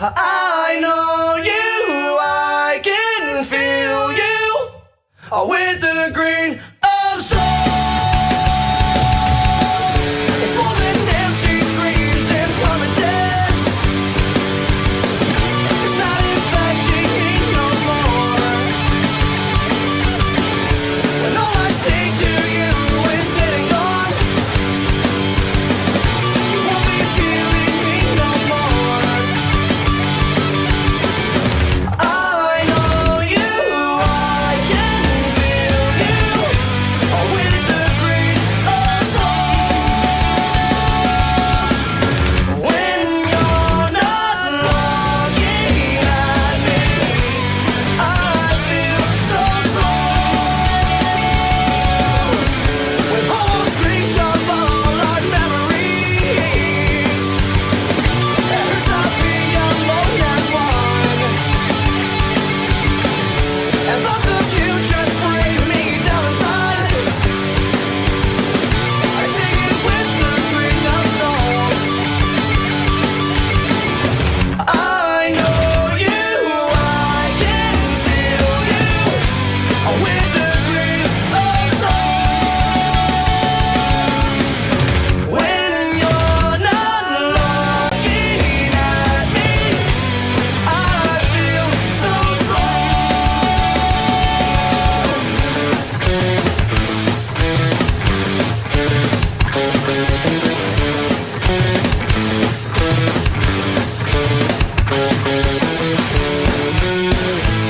I know you, I can feel you with the green of soul. It's more than empty dreams and promises. It's not infecting me no more. When all I say to you is getting gone, you won't be feeling me no more. I know you, I can feel you with the green of souls. When you're not looking at me, I feel so slow. When all those dreams are all our memories, it hurts not being alone at one. And thoughts of you just bring me down inside. I sing it with the green of souls. I know you, I can feel you with the green of souls. When you're not looking at me, I feel so slow.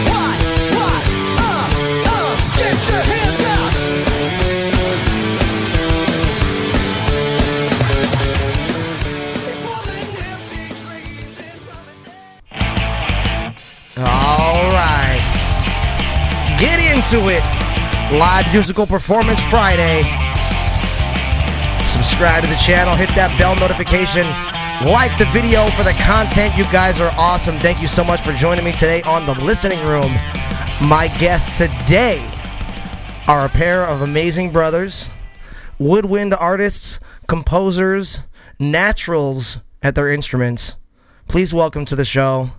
Why? Get your hands up! It's more than empty dreams and promises. All right. Get into it. Live musical performance Friday. Subscribe to the channel. Hit that bell notification. Like the video for the content. You guys are awesome. Thank you so much for joining me today on The Listening Room. My guests today are a pair of amazing brothers, woodwind artists, composers, naturals at their instruments. Please welcome to the show.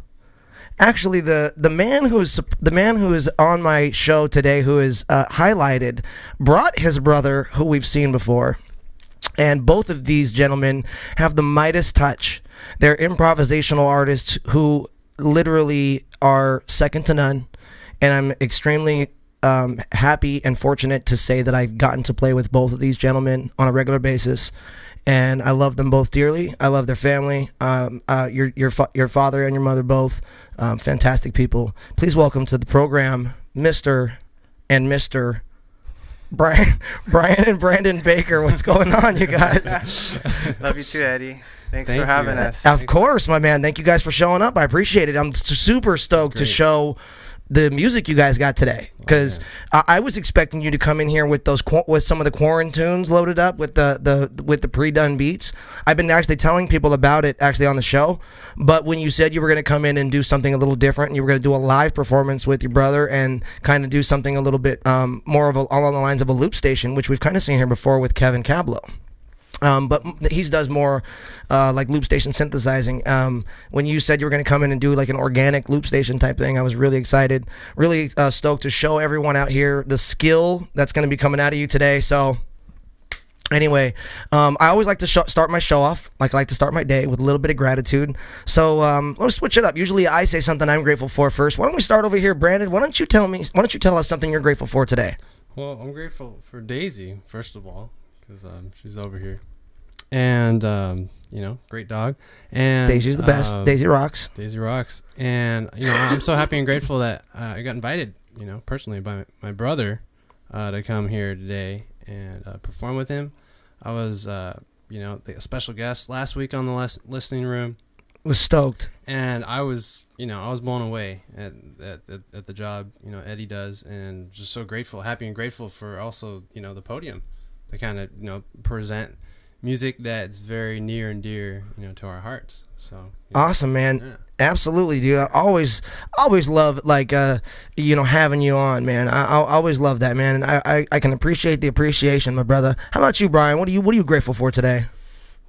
Actually, the man who is on my show today, who is highlighted, brought his brother, who we've seen before, and both of these gentlemen have the Midas touch. They're improvisational artists who literally are second to none, and I'm extremely happy and fortunate to say that I've gotten to play with both of these gentlemen on a regular basis. And I love them both dearly. I love their family. Your father and your mother both fantastic people. Please welcome to the program, Mr. Bryan and Brandon Baker. What's going on, you guys? Love you too, Eddie. Thanks for having us. Of course, my man. Thank you guys for showing up. I appreciate it. I'm super stoked to show the music you guys got today, because I was expecting you to come in here with with some of the Quarantunes loaded up with the pre-done beats. I've been actually telling people about it actually on the show, but when you said you were going to come in and do something a little different, and you were going to do a live performance with your brother and kind of do something a little bit more of along the lines of a loop station, which we've kind of seen here before with Kevin Cablo. But he does more like loop station synthesizing. When you said you were going to come in and do like an organic loop station type thing, I was really excited, really stoked to show everyone out here the skill that's going to be coming out of you today. So anyway, I always like to start my show off, like I like to start my day with a little bit of gratitude. So let's switch it up. Usually I say something I'm grateful for first. Why don't we start over here, Brandon? Why don't you tell us something you're grateful for today? Well, I'm grateful for Daisy, first of all, because she's over here. And, great dog. And Daisy's the best. Daisy rocks. Daisy rocks. And, I'm so happy and grateful that I got invited, personally by my brother to come here today and perform with him. I was, a special guest last week on the listening room. Was stoked. And I was blown away at the job, Eddie does, and just so grateful, happy and grateful for also, the podium to kind of, present music that's very near and dear, to our hearts. So awesome, man. Yeah. Absolutely, dude. I always love having you on, man. I always love that, man, and I can appreciate the appreciation, my brother. How about you, Bryan? What are you grateful for today?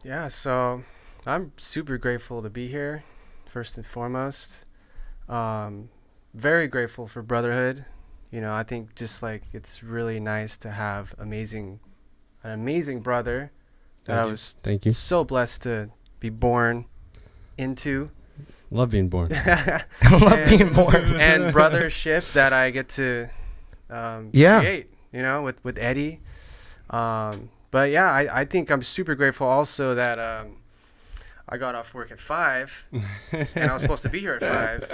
Yeah, so I'm super grateful to be here. first and foremost. Very grateful for brotherhood. I think just like it's really nice to have an amazing brother that I was Thank you. so blessed to be born into. Love being born. Love being born. And brothership that I get to create, with Eddie. But yeah, I think I'm super grateful also that I got off work at 5 and I was supposed to be here at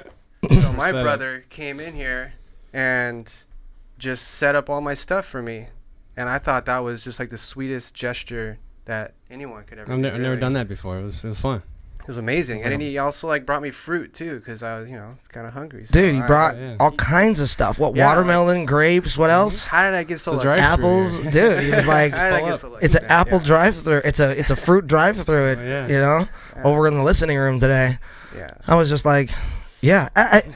5. So my brother came in here and just set up all my stuff for me. And I thought that was just like the sweetest gesture that anyone could ever do. I've never done that before. It was fun. It was amazing. And then he also like brought me fruit too, because I was, kind of hungry. So Dude, he brought all kinds of stuff. What, watermelon, grapes, what else? How did I get so lucky? Apples. Dude, he was like, How did I get so lucky? it's an apple drive-through. It's a fruit drive-through, over in the listening room today. Yeah. I was just like, yeah,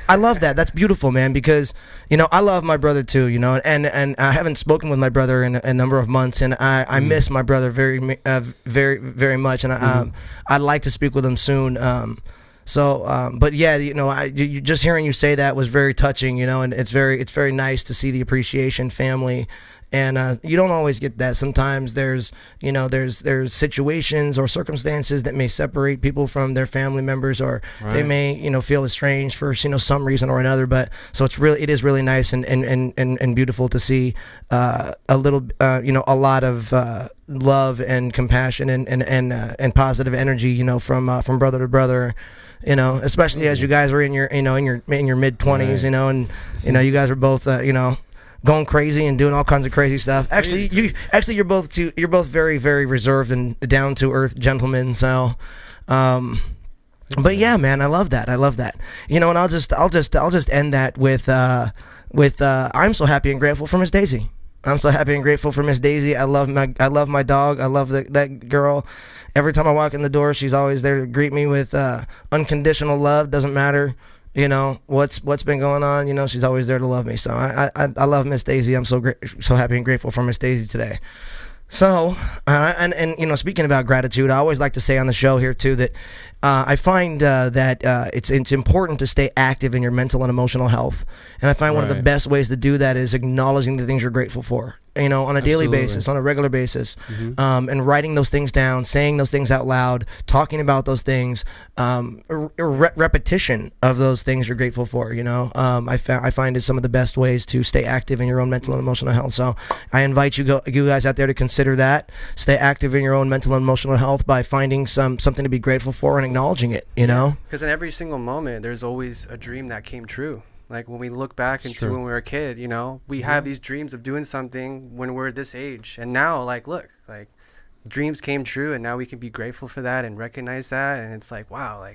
I love that. That's beautiful, man, because, I love my brother too, and I haven't spoken with my brother in a number of months, and I miss my brother very, very, very much, and I'd like to speak with him soon. But yeah, you just hearing you say that was very touching, and it's very nice to see the appreciation, family. And you don't always get that. Sometimes there's situations or circumstances that may separate people from their family members, or they may, feel estranged for, some reason or another. But so it is really nice and beautiful to see a lot of love and compassion and positive energy, from brother to brother. Especially as you guys are in your mid 20s, and you guys are both going crazy and doing all kinds of crazy stuff. Actually, you're both very, very reserved and down to earth gentlemen. So, but yeah, man, I love that. And I'll just end that with I'm so happy and grateful for Miss Daisy. I'm so happy and grateful for Miss Daisy. I love my dog. I love that girl. Every time I walk in the door, she's always there to greet me with unconditional love. Doesn't matter what's been going on, she's always there to love me. So I love Miss Daisy. I'm so happy and grateful for Miss Daisy today. So and speaking about gratitude, I always like to say on the show here too that I find that it's important to stay active in your mental and emotional health, and I find one of the best ways to do that is acknowledging the things you're grateful for, on a daily basis, on a regular basis, and writing those things down, saying those things out loud, talking about those things, repetition of those things you're grateful for. I find is some of the best ways to stay active in your own mental and emotional health. So I invite you guys out there to consider that. Stay active in your own mental and emotional health by finding something to be grateful for and acknowledging it. Because in every single moment, there's always a dream that came true. Like when we look back into when we were a kid, we have these dreams of doing something when we're this age. And now, look, dreams came true, and now we can be grateful for that and recognize that. And it's like, wow,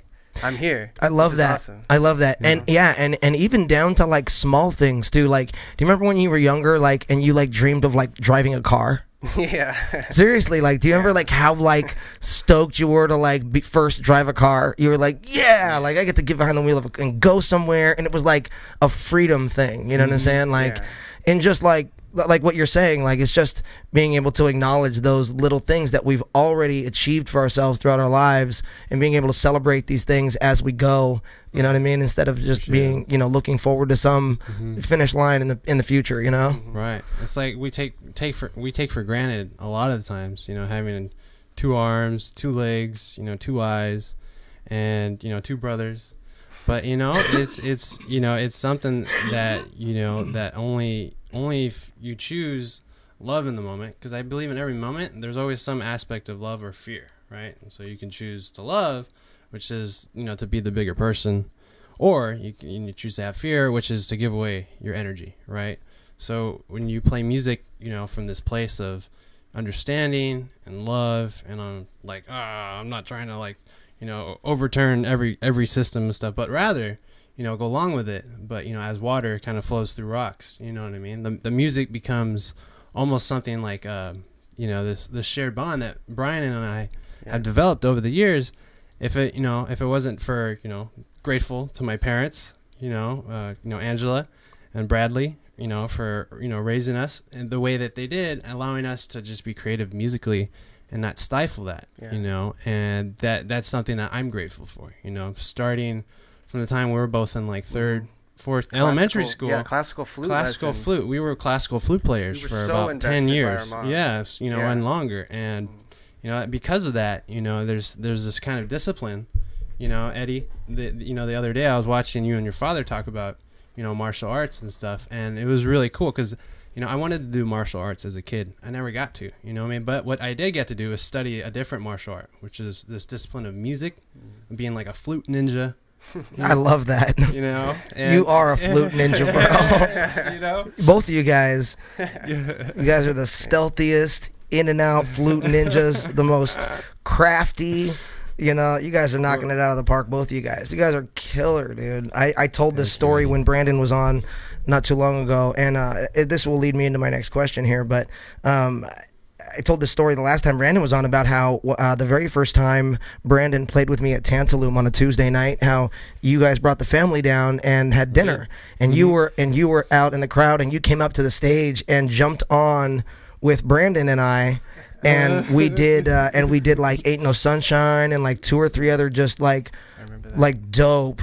I'm here. I love that. Awesome. I love that. And and even down to small things too. Do you remember when you were younger, and you dreamed of driving a car? Yeah. Seriously, do you remember how stoked you were to first drive a car? You were I get to get behind the wheel and go somewhere, and it was a freedom thing. You know what I'm saying? And just like what you're saying, it's just being able to acknowledge those little things that we've already achieved for ourselves throughout our lives, and being able to celebrate these things as we go. You know what I mean? Instead of just being, looking forward to some finish line in the future. Right. It's we take for granted a lot of the times. Having 2 arms, 2 legs, 2 eyes, and 2 brothers. But it's something that that only if you choose love in the moment, because I believe in every moment there's always some aspect of love or fear, right? And so you can choose to love, which is to be the bigger person, or you choose to have fear, which is to give away your energy, right? So when you play music, from this place of understanding and love, and I'm not trying to overturn every system and stuff, but rather go along with it. But as water kind of flows through rocks, you know what I mean? The music becomes almost something this shared bond that Bryan and I have developed over the years. If it wasn't for grateful to my parents, Angela and Bradley, for raising us in the way that they did, allowing us to just be creative musically and not stifle that, you know, and that's something that I'm grateful for, you know, starting from the time we were both in like third, fourth elementary school. Yeah, classical flute. We were classical flute players for about 10 years. Yeah, you know, and longer. And, you know, because of that, you know, there's this kind of discipline, you know, Eddie, you know, the other day I was watching you and your father talk about, you know, martial arts and stuff. And it was really cool because, you know, I wanted to do martial arts as a kid. I never got to, you know what I mean? But what I did get to do is study a different martial art, which is this discipline of music, being like a flute ninja. I love that. You know, you are a flute ninja, bro. You know, both of you guys are the stealthiest in and out flute ninjas, the most crafty. You know, you guys are knocking it out of the park, both of you guys. You guys are killer, dude. I told this story when Brandon was on not too long ago, and this will lead me into my next question here, but I told this story the last time Brandon was on about how the very first time Brandon played with me at Tantalum on a Tuesday night, how you guys brought the family down and had dinner, and you were out in the crowd, and you came up to the stage and jumped on with Brandon and I, and we did like Ain't No Sunshine and like 2 or 3 other just like dope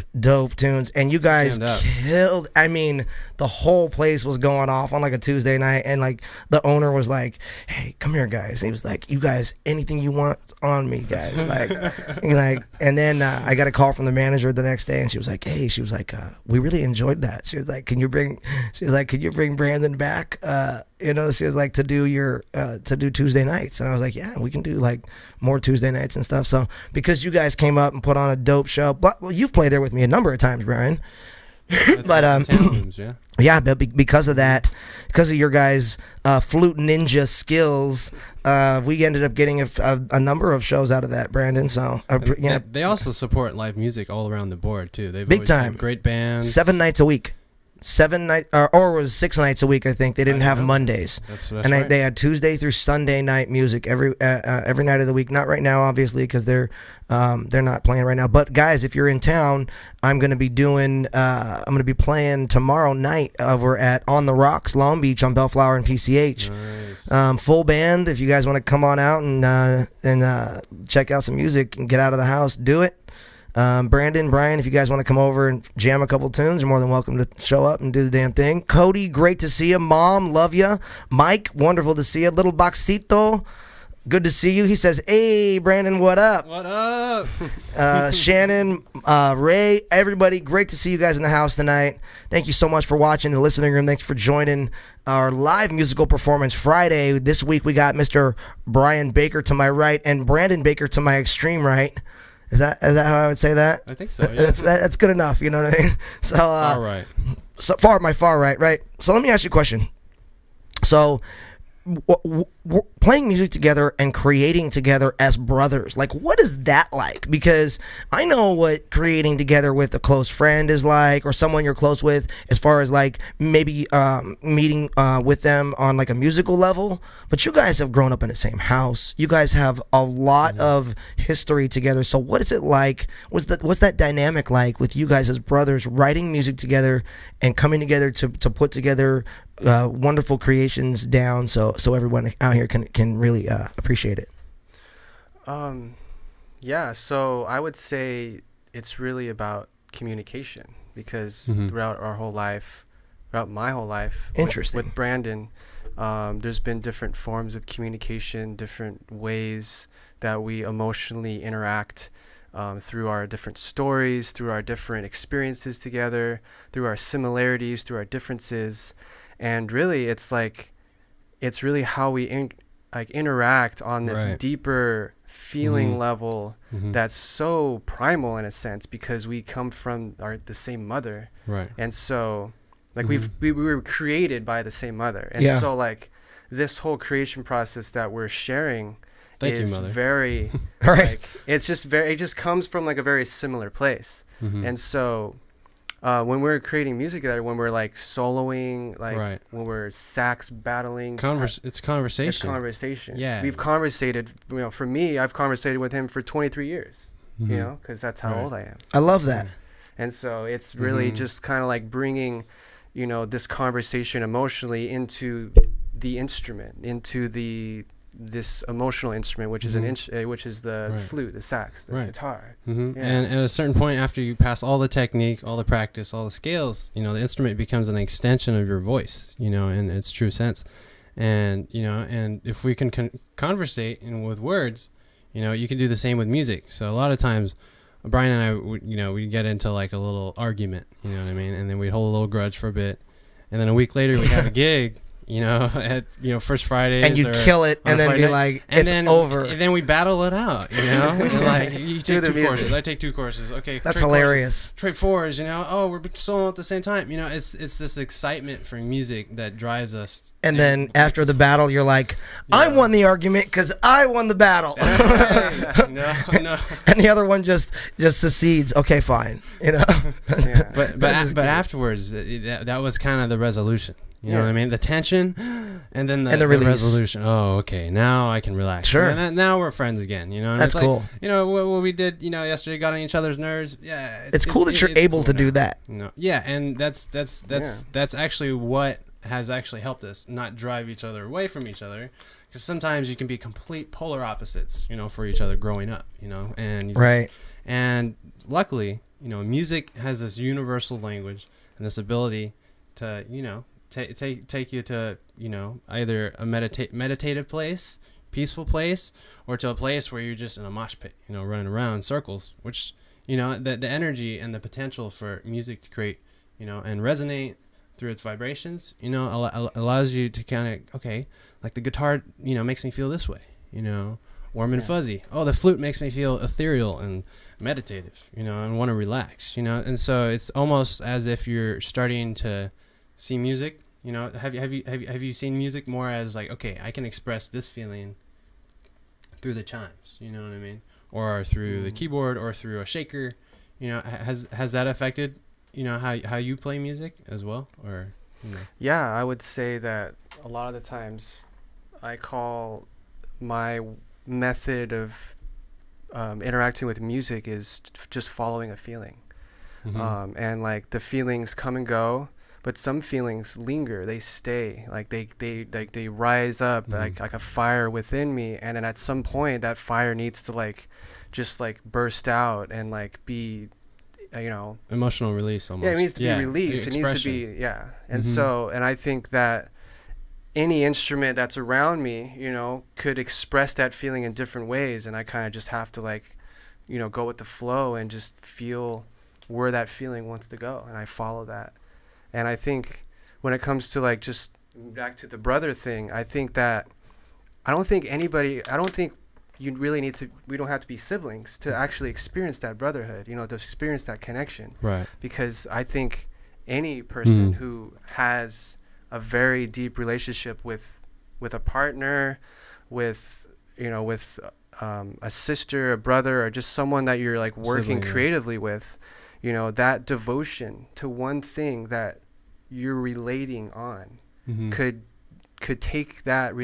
tunes, and you guys killed. I mean, the whole place was going off on like a Tuesday night, and like the owner was like, "Hey, come here, guys." He was like, "You guys, anything you want on me, guys." And then I got a call from the manager the next day, and she was like, "Hey," she was like, "We really enjoyed that." She was like, "Can you bring Brandon back?" You know, she was like, to do Tuesday nights, and I was like, "Yeah, we can do like more Tuesday nights and stuff." So because you guys came up and put on a dope show, well, you've played there with me a number of times, Bryan. But but because of that, because of your guys' flute ninja skills, we ended up getting a number of shows out of that, Brandon. So they also support live music all around the board too. They've big always time, had great bands. 7 nights a week. 7 nights, or it was 6 nights a week. I think they didn't have Mondays, that's and right. They had Tuesday through Sunday night music every night of the week. Not right now, obviously, because they're not playing right now. But guys, if you're in town, I'm gonna be playing tomorrow night over at On the Rocks, Long Beach, on Bellflower and PCH. Nice. Full band. If you guys want to come on out and check out some music and get out of the house, do it. Brandon, Bryan, if you guys want to come over and jam a couple tunes, you're more than welcome to show up and do the damn thing. Cody, great to see you. Mom, love you. Mike, wonderful to see you. Little Boxito, good to see you. He says, "Hey, Brandon, what up?" What up? Shannon, Ray, everybody, great to see you guys in the house tonight. Thank you so much for watching the listening room. Thanks for joining our live musical performance Friday. This week we got Mr. Bryan Baker to my right and Brandon Baker to my extreme right. Is that how I would say that? I think so. Yeah. That's good enough. You know what I mean? So far right. So my far right, right? So let me ask you a question. So playing music together and creating together as brothers, like, what is that like? Because I know what creating together with a close friend is like, or someone you're close with, as far as like maybe meeting with them on like a musical level. But you guys have grown up in the same house. You guys have a lot of history together. So what is it like? What's that dynamic like with you guys as brothers writing music together and coming together to put together wonderful creations down, so everyone out here can really appreciate it? Yeah, so I would say it's really about communication, because throughout my whole life, Interesting. with Brandon, there's been different forms of communication, different ways that we emotionally interact, through our different stories, through our different experiences together, through our similarities, through our differences. And really, it's really how we interact on this deeper feeling level that's so primal in a sense, because we come from the same mother, right? And so like we were created by the same mother, and so like this whole creation process that we're sharing is very like it just comes from like a very similar place. And so when we're creating music together, when we're like soloing, like when we're sax battling, it's conversation. It's conversation. Yeah, we've conversated. You know, for me, I've conversated with him for 23 years. You know, because that's how old I am. I love that. And so it's really just kind of like bringing, you know, this conversation emotionally into the instrument, into the this emotional instrument, which is which is the Right. flute, the sax, the Right. guitar. Mm-hmm. Yeah. And at a certain point, after you pass all the technique, all the practice, all the scales, you know, the instrument becomes an extension of your voice, you know, in its true sense. And, you know, and if we can conversate with words, you know, you can do the same with music. So a lot of times, Bryan and I, you know, we get into like a little argument, you know what I mean? And then we'd hold a little grudge for a bit. And then a week later, we have a gig, you know, at, you know, First Fridays. And you kill it, and then be like, it's over. And then we battle it out, you know? And like, you take the 2 music. courses, I take 2 courses. Okay. That's trade hilarious. Trade 4s, you know? Oh, we're soloing at the same time. You know, it's this excitement for music that drives us. And then after the battle, you're like, I won the argument because I won the battle. no. And the other one just secedes. Okay, fine. You know. Yeah. But afterwards, that was kind of the resolution. You know what I mean? The tension, and then the release. resolution. Oh, okay. Now I can relax. Sure. And now we're friends again. You know. And That's it's cool. Like, you know what we did. You know, yesterday got on each other's nerves. Yeah. It's cool that you're able cool to do now. that. You know? Yeah, and that's actually what has actually helped us not drive each other away from each other, because sometimes you can be complete polar opposites. You know, for each other growing up. You know, and you Right. and luckily, you know, music has this universal language and this ability to, you know, take you to, you know, either a meditative place, peaceful place, or to a place where you're just in a mosh pit, you know, running around in circles, which, you know, the energy and the potential for music to create, you know, and resonate through its vibrations, you know, allows you to kind of, okay, like the guitar, you know, makes me feel this way, you know, warm and fuzzy. Oh, the flute makes me feel ethereal and meditative, you know, and want to relax, you know. And so it's almost as if you're starting to see music, you know. Have you seen music more as like, okay, I can express this feeling through the chimes, you know what I mean, or through the keyboard, or through a shaker, you know. Has that affected, you know, how you play music as well, or, you know? Yeah, I would say that a lot of the times I call my method of interacting with music is just following a feeling. And like the feelings come and go, but some feelings linger, they stay, like they rise up like a fire within me, and then at some point that fire needs to like just like burst out and like be, you know, Emotional release almost. yeah, it needs to be released. It needs to be, and so, and I think that any instrument that's around me, you know, could express that feeling in different ways, and I kind of just have to like, you know, go with the flow and just feel where that feeling wants to go, and I follow that. And I think when it comes to like just back to the brother thing, I think that I don't think you really need to, we don't have to be siblings to actually experience that brotherhood, you know, to experience that connection. Right. Because I think any person who has a very deep relationship with a partner, with, you know, with a sister, a brother, or just someone that you're like working creatively with, you know, that devotion to one thing that you're relating on could take that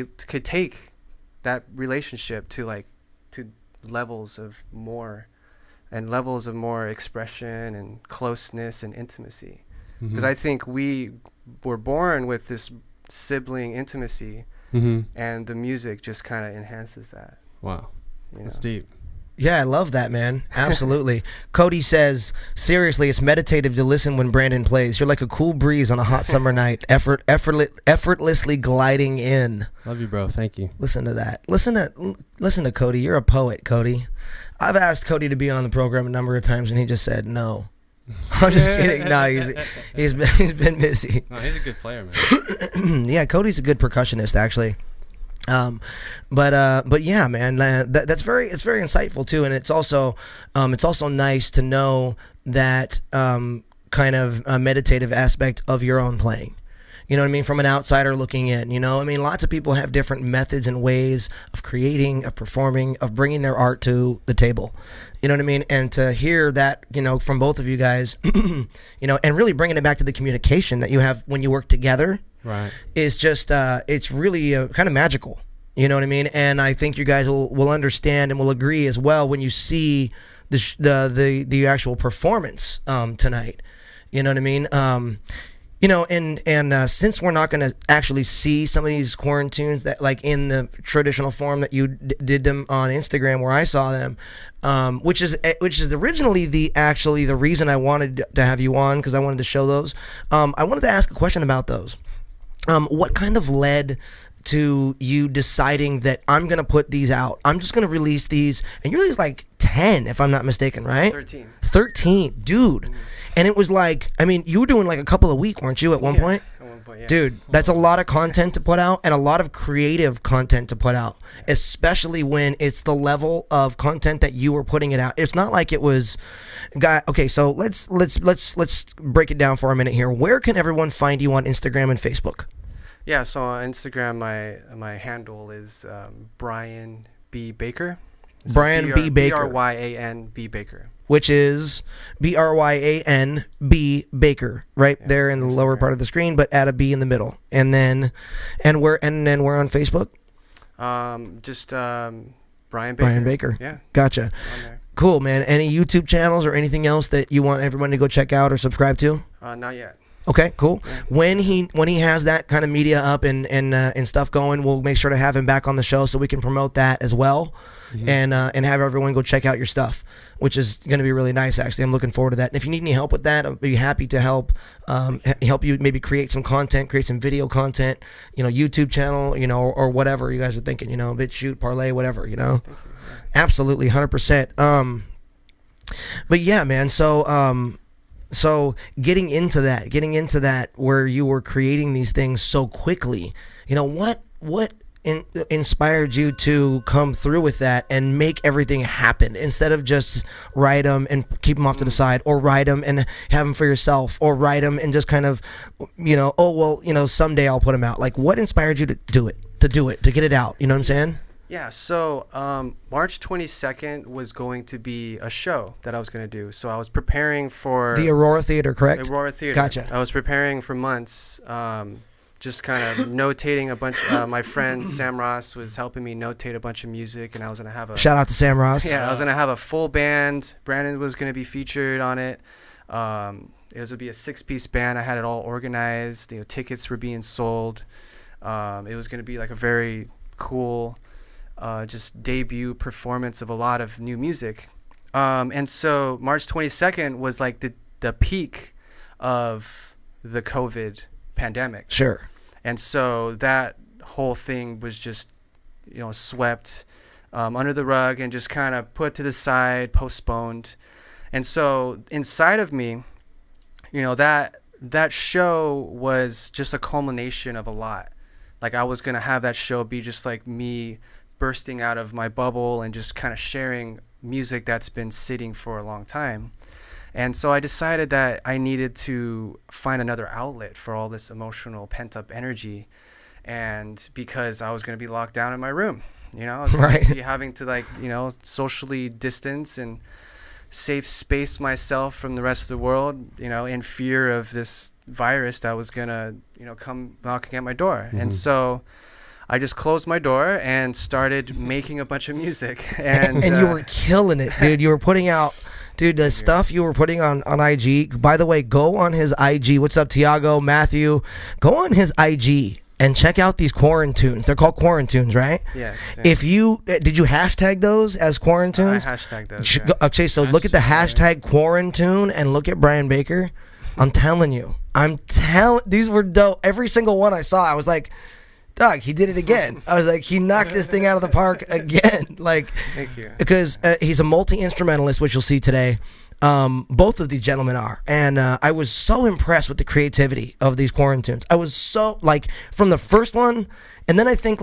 relationship to like to levels of more expression and closeness and intimacy. Because I think we were born with this sibling intimacy, and the music just kind of enhances that. Wow, that's deep. Yeah, I love that, man. Absolutely. Cody says, seriously, it's meditative to listen when Brandon plays. You're like a cool breeze on a hot summer night, effortlessly gliding in. Love you, bro. Thank you. Listen to that. Listen to Cody. You're a poet, Cody. I've asked Cody to be on the program a number of times, and he just said no. I'm just kidding. No, he's been busy. No, he's a good player, man. Yeah, Cody's a good percussionist, actually. But yeah, man, it's very insightful too, and it's also nice to know that kind of meditative aspect of your own playing. You know what I mean? From an outsider looking in, you know, I mean, lots of people have different methods and ways of creating, of performing, of bringing their art to the table. You know what I mean? And to hear that, you know, from both of you guys, you know, and really bringing it back to the communication that you have when you work together, right, is just, it's really kind of magical. You know what I mean? And I think you guys will understand and will agree as well when you see the actual performance tonight. You know what I mean? You know, and since we're not going to actually see some of these quarantunes that like in the traditional form that you did them on Instagram where I saw them, which is originally the reason I wanted to have you on, because I wanted to show those. I wanted to ask a question about those. What kind of led to you deciding that I'm going to put these out? I'm just going to release these, and you released like 10, if I'm not mistaken, right? 13, dude. Mm-hmm. And it was like, I mean, you were doing like a couple a week, weren't you, at one point? At one point, yeah. Dude, that's a lot of content to put out, and a lot of creative content to put out, especially when it's the level of content that you were putting it out. It's not like it was, okay, so let's break it down for a minute here. Where can everyone find you on Instagram and Facebook? Yeah, so on Instagram, my handle is Bryan B. Baker. So Bryan B. Baker. Bryan B. Baker. Which is Bryan B. Baker, right there in the lower part of the screen, but add a B in the middle. And then we're on Facebook? Just Bryan Baker. Bryan Baker. Yeah. Gotcha. Cool, man. Any YouTube channels or anything else that you want everyone to go check out or subscribe to? Not yet. Okay, cool. Yeah. When he has that kind of media up and stuff going, we'll make sure to have him back on the show so we can promote that as well, and have everyone go check out your stuff, which is going to be really nice. Actually, I'm looking forward to that. And if you need any help with that, I'll be happy to help you maybe create some content, create some video content, YouTube channel, or whatever you guys are thinking, BitChute, Parlay, whatever, Thank you. Yeah. Absolutely, 100%. But yeah, man. So getting into that where you were creating these things so quickly, what inspired you to come through with that and make everything happen instead of just write them and keep them off to the side, or write them and have them for yourself, or write them and just kind of, someday I'll put them out. Like, what inspired you to do it, to get it out? You know what I'm saying? Yeah, so March 22nd was going to be a show that I was going to do. So I was preparing for... The Aurora Theater, correct? The Aurora Theater. Gotcha. I was preparing for months, just kind of notating a bunch. My friend Sam Ross was helping me notate a bunch of music, and I was going to have a... Shout out to Sam Ross. Yeah, I was going to have a full band. Brandon was going to be featured on it. It was going to be a 6-piece band. I had it all organized. Tickets were being sold. It was going to be like a very cool... just debut performance of a lot of new music. And so March 22nd was like the peak of the COVID pandemic. Sure. And so that whole thing was just, swept under the rug and just kind of put to the side, postponed. And so inside of me, that show was just a culmination of a lot. Like, I was going to have that show be just like me bursting out of my bubble and just kind of sharing music that's been sitting for a long time. And so I decided that I needed to find another outlet for all this emotional pent-up energy. And because I was going to be locked down in my room, I was going to be having to socially distance and safe space myself from the rest of the world, in fear of this virus that was going to, come knocking at my door. Mm-hmm. And so I just closed my door and started making a bunch of music. And you were killing it, dude. You were putting out, the stuff you were putting on IG. By the way, go on his IG. What's up, Tiago, Matthew? Go on his IG and check out these quarantunes. They're called quarantunes, right? Yes. If you, did you hashtag those as quarantunes? I hashtagged those, yeah. Okay, so look at the hashtag quarantune and look at Bryan Baker. I'm telling you. These were dope. Every single one I saw, I was like, dog, he did it again. I was like, he knocked this thing out of the park again. Like, thank you. Because he's a multi-instrumentalist, which you'll see today. Both of these gentlemen are. And I was so impressed with the creativity of these quarantunes. I was so, from the first one, and then I think,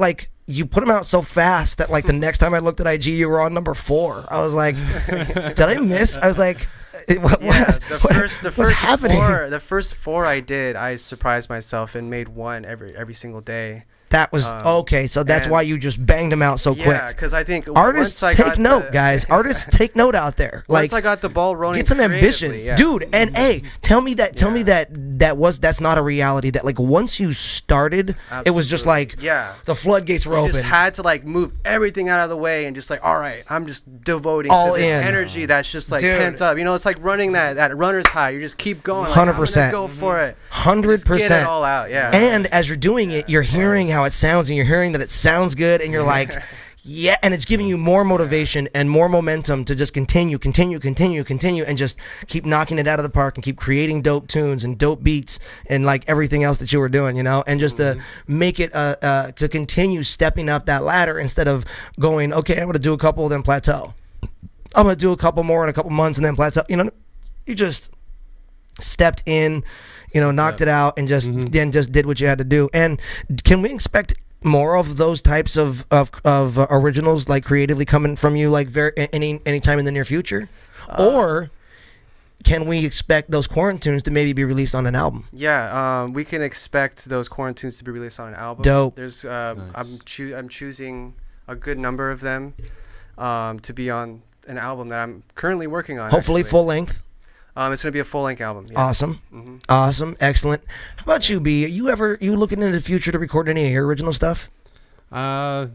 you put them out so fast that, the next time I looked at IG, you were on number 4. I was like, did I miss? I was like... What's happening? The first 4 I did, I surprised myself and made one every single day. That was okay. So that's why you just banged them out so quick. Yeah, because I think artists take note, guys. Artists take note out there. Once I got the ball rolling, get some ambition, dude. And hey, tell me that that's not a reality. That like once you started, it was just like the floodgates were open. You just had to like move everything out of the way and just like, all right, I'm just devoting all to this in energy that's just like pent up. You know, it's like running that runner's high. You just keep going. 100%. Go for it. 100%. Get it all out. Yeah. And as you're doing it, you're hearing how it sounds, and you're hearing that it sounds good, and you're like, yeah, and it's giving you more motivation and more momentum to just continue, and just keep knocking it out of the park and keep creating dope tunes and dope beats and like everything else that you were doing, you know, and just to make it to continue stepping up that ladder instead of going, okay, I'm gonna do a couple then plateau. I'm gonna do a couple more in a couple months and then plateau. You know, you just stepped in, you know, knocked it out, and just then just did what you had to do. And can we expect more of those types of originals, like creatively coming from you, like any time in the near future, or can we expect those quarantunes to maybe be released on an album? Yeah, we can expect those quarantunes to be released on an album. Dope. There's Nice. I'm choosing a good number of them to be on an album that I'm currently working on. Hopefully actually. full length. It's gonna be a full length album. Yeah. Awesome. Awesome, excellent. How about you, B? Are you looking into the future to record any of your original stuff? Yeah,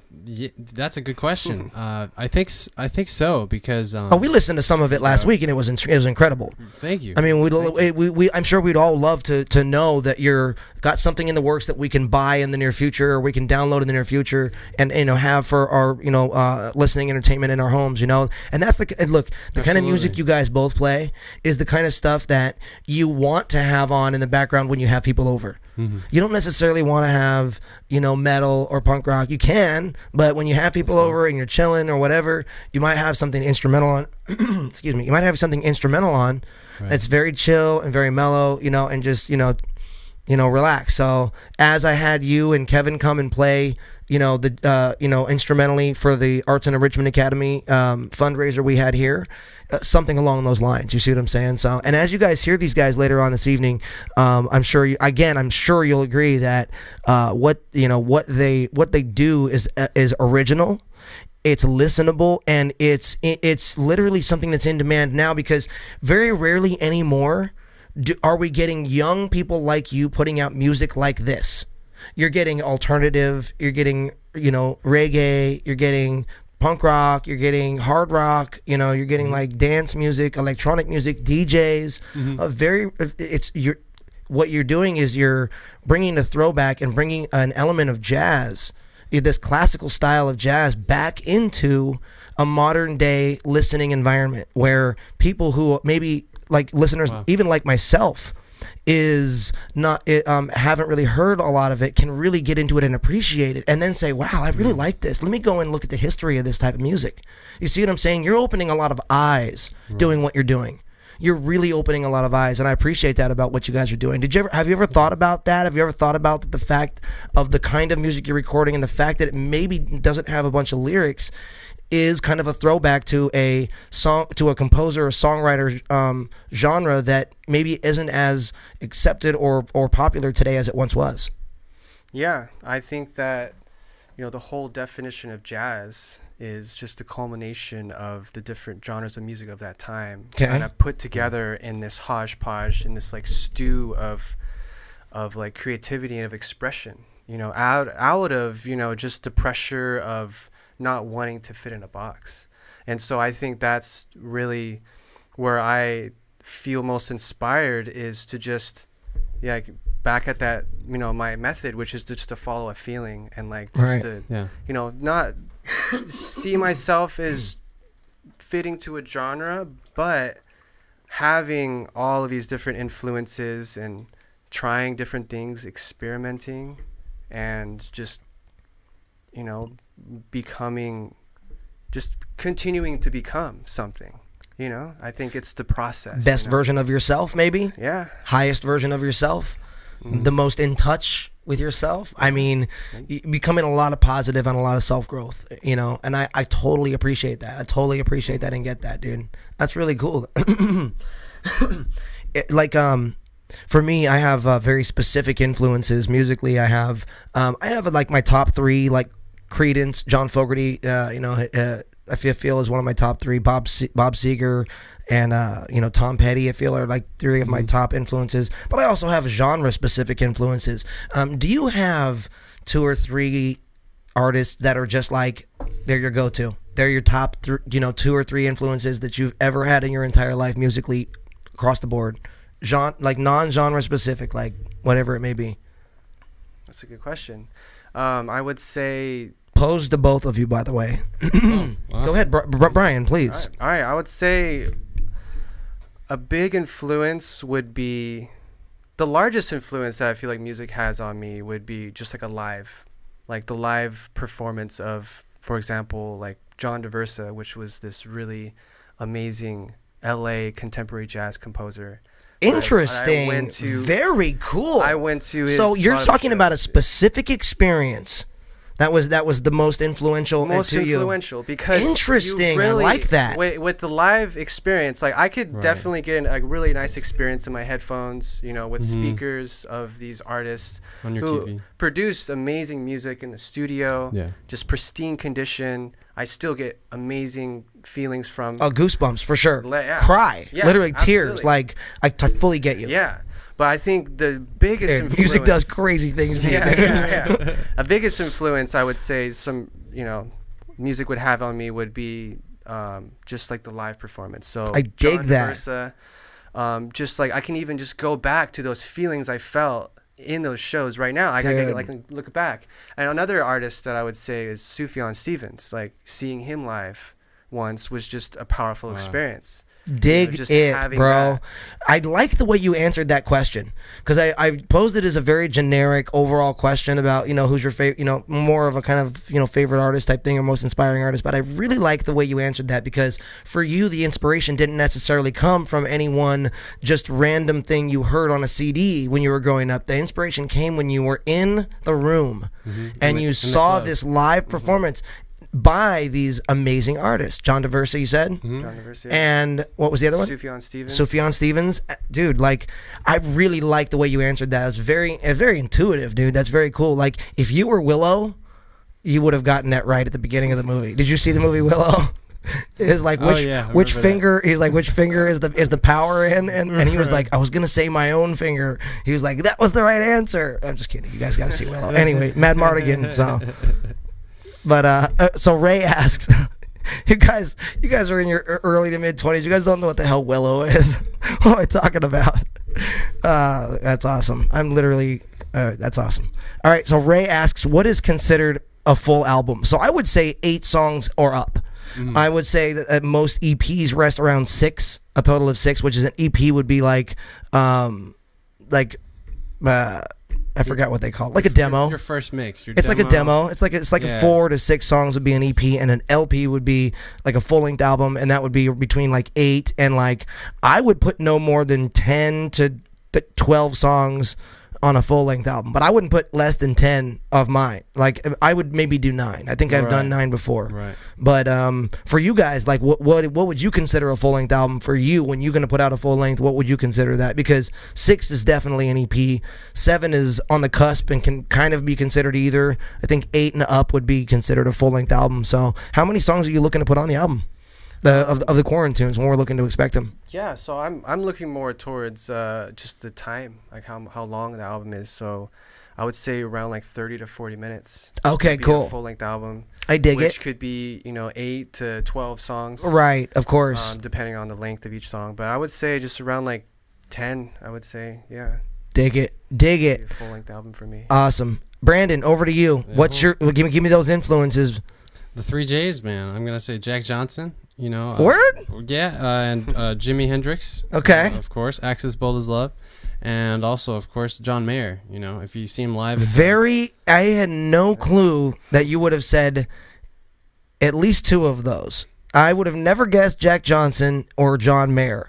that's a good question. I think so, because we listened to some of it last week, and it was incredible. Thank you. I mean, we I'm sure we'd all love to know that you're got something in the works that we can buy in the near future, or we can download in the near future, and have for our listening entertainment in our homes, you know. And that's the kind of music you guys both play is the kind of stuff that you want to have on in the background when you have people over. You don't necessarily want to have, metal or punk rock. You can, but when you have people over and you're chilling or whatever, you might have something instrumental on. Excuse me. You might have something instrumental on that's very chill and very mellow, and just relax. So as I had you and Kevin come and play, instrumentally for the Arts and Enrichment Academy fundraiser we had here, something along those lines. You see what I'm saying? So, and as you guys hear these guys later on this evening, I'm sure you'll agree that what they do is original. It's listenable, and it's literally something that's in demand now, because very rarely anymore are we getting young people like you putting out music like this. You're getting alternative, you're getting, reggae, you're getting punk rock, you're getting hard rock, you're getting like dance music, electronic music, DJs. What you're doing is you're bringing a throwback and bringing an element of jazz, this classical style of jazz, back into a modern day listening environment where people who maybe like listeners, even like myself, is not haven't really heard a lot of it, can really get into it and appreciate it, and then say, wow, I really like this. Let me go and look at the history of this type of music. You see what I'm saying? You're opening a lot of eyes doing what you're doing. You're really opening a lot of eyes, and I appreciate that about what you guys are doing. Have you ever thought about that? Have you ever thought about the fact of the kind of music you're recording, and the fact that it maybe doesn't have a bunch of lyrics is kind of a throwback to a song, to a composer or songwriter genre that maybe isn't as accepted or popular today as it once was? Yeah, I think that the whole definition of jazz is just a culmination of the different genres of music of that time, kind of put together in this hodgepodge, in this like stew of like creativity and of expression, out of just the pressure of not wanting to fit in a box. And so I think that's really where I feel most inspired, is to just back at that my method, which is just to follow a feeling, and like just to not see myself as fitting to a genre, but having all of these different influences and trying different things, experimenting, and just continuing to become something. I think it's the process. Best version of yourself, maybe? Yeah. Highest version of yourself? The most in touch with yourself? I mean, becoming a lot of positive and a lot of self-growth, and I totally appreciate that. I totally appreciate that and get that, dude. That's really cool. For me, I have very specific influences musically. I have like my top three, like Creedence, John Fogerty. I feel is one of my top three. Bob Seger and Tom Petty. I feel are like three of my top influences. But I also have genre specific influences. Do you have 2 or 3 artists that are just like they're your go-to? They're your top 2 or 3 influences that you've ever had in your entire life musically across the board. Like non-genre specific, like whatever it may be. That's a good question. I would say posed to both of you, by the way. Awesome. Go ahead, Bryan, please. All right. I would say a big influence would be the largest influence that I feel like music has on me would be just like the live performance of, for example, like John DeVersa, which was this really amazing LA contemporary jazz composer. Interesting. Very cool. I went to his So you're talking shows. about a specific experience that was the most influential to you. Because interesting. Really, I like that. With the live experience, like I could definitely get a really nice experience in my headphones, with speakers of these artists on your who TV. Produced amazing music in the studio, just pristine condition. I still get amazing feelings from goosebumps for sure. Yeah. Cry, literally tears. Absolutely. Like I fully get you. Yeah. But I think the biggest influence... music does crazy things to you. Yeah. A biggest influence, I would say, music would have on me would be just like the live performance. So I dig John that. DeVersa, just like I can even just go back to those feelings I felt in those shows right now. I can look back. And another artist that I would say is Sufjan Stevens. Like seeing him live once was just a powerful experience. Dig it, bro. I like the way you answered that question because I posed it as a very generic overall question about who's your favorite, more of a kind of favorite artist type thing or most inspiring artist. But I really like the way you answered that because for you the inspiration didn't necessarily come from any one just random thing you heard on a CD when you were growing up. The inspiration came when you were in the room and you saw this live performance by these amazing artists. John DeVersa, you said? John DeVersa. And what was the other one? Sufjan Stevens. Sufjan Stevens. Dude, like, I really like the way you answered that. It's very intuitive, dude. That's very cool. Like, if you were Willow, you would have gotten that right at the beginning of the movie. Did you see the movie Willow? It's like which finger he's like which finger is the power in and he was like I was gonna say my own finger. He was like that was the right answer. I'm just kidding. You guys gotta see Willow. Anyway, Mad Mardigan. So Ray asks, you guys are in your early to mid 20s. You guys don't know what the hell Willow is. What am I talking about? That's awesome. I'm literally that's awesome. All right. So Ray asks, what is considered a full album? So I would say 8 songs or up. I would say that most EPs rest around 6, a total of 6, which is an EP would be like I forgot what they call it. Like a demo. Your first mix. It's like a demo. It's like 4 to 6 songs would be an EP, and an LP would be like a full length album, and that would be between like 8 and like I would put no more than 10 to 12 songs on a full length album, but I wouldn't put less than 10 of mine. Like I would maybe do 9. I think I've done 9 before. Right. But for you guys, like what would you consider a full length album for you when you're gonna put out a full length? What would you consider that? Because 6 is definitely an EP. 7 is on the cusp and can kind of be considered either. I think 8 and up would be considered a full length album. So how many songs are you looking to put on the album? Of the Quarantunes when we're looking to expect them? Yeah, so I'm looking more towards just the time, like how long the album is. So I would say around like 30 to 40 minutes. Okay, cool. Full length album. I dig which it. Could be 8 to 12 songs. Right, of course. Depending on the length of each song, but I would say just around like 10. I would say, yeah. Dig it. A full length album for me. Awesome, Brandon. Over to you. Yeah. What's your give me those influences? The 3 J's, man. I'm gonna say Jack Johnson. Word? Yeah, and Jimi Hendrix. Okay. Of course, Axis Bold as Love, and also of course John Mayer. If you see him live. I had no clue that you would have said at least 2 of those. I would have never guessed Jack Johnson or John Mayer.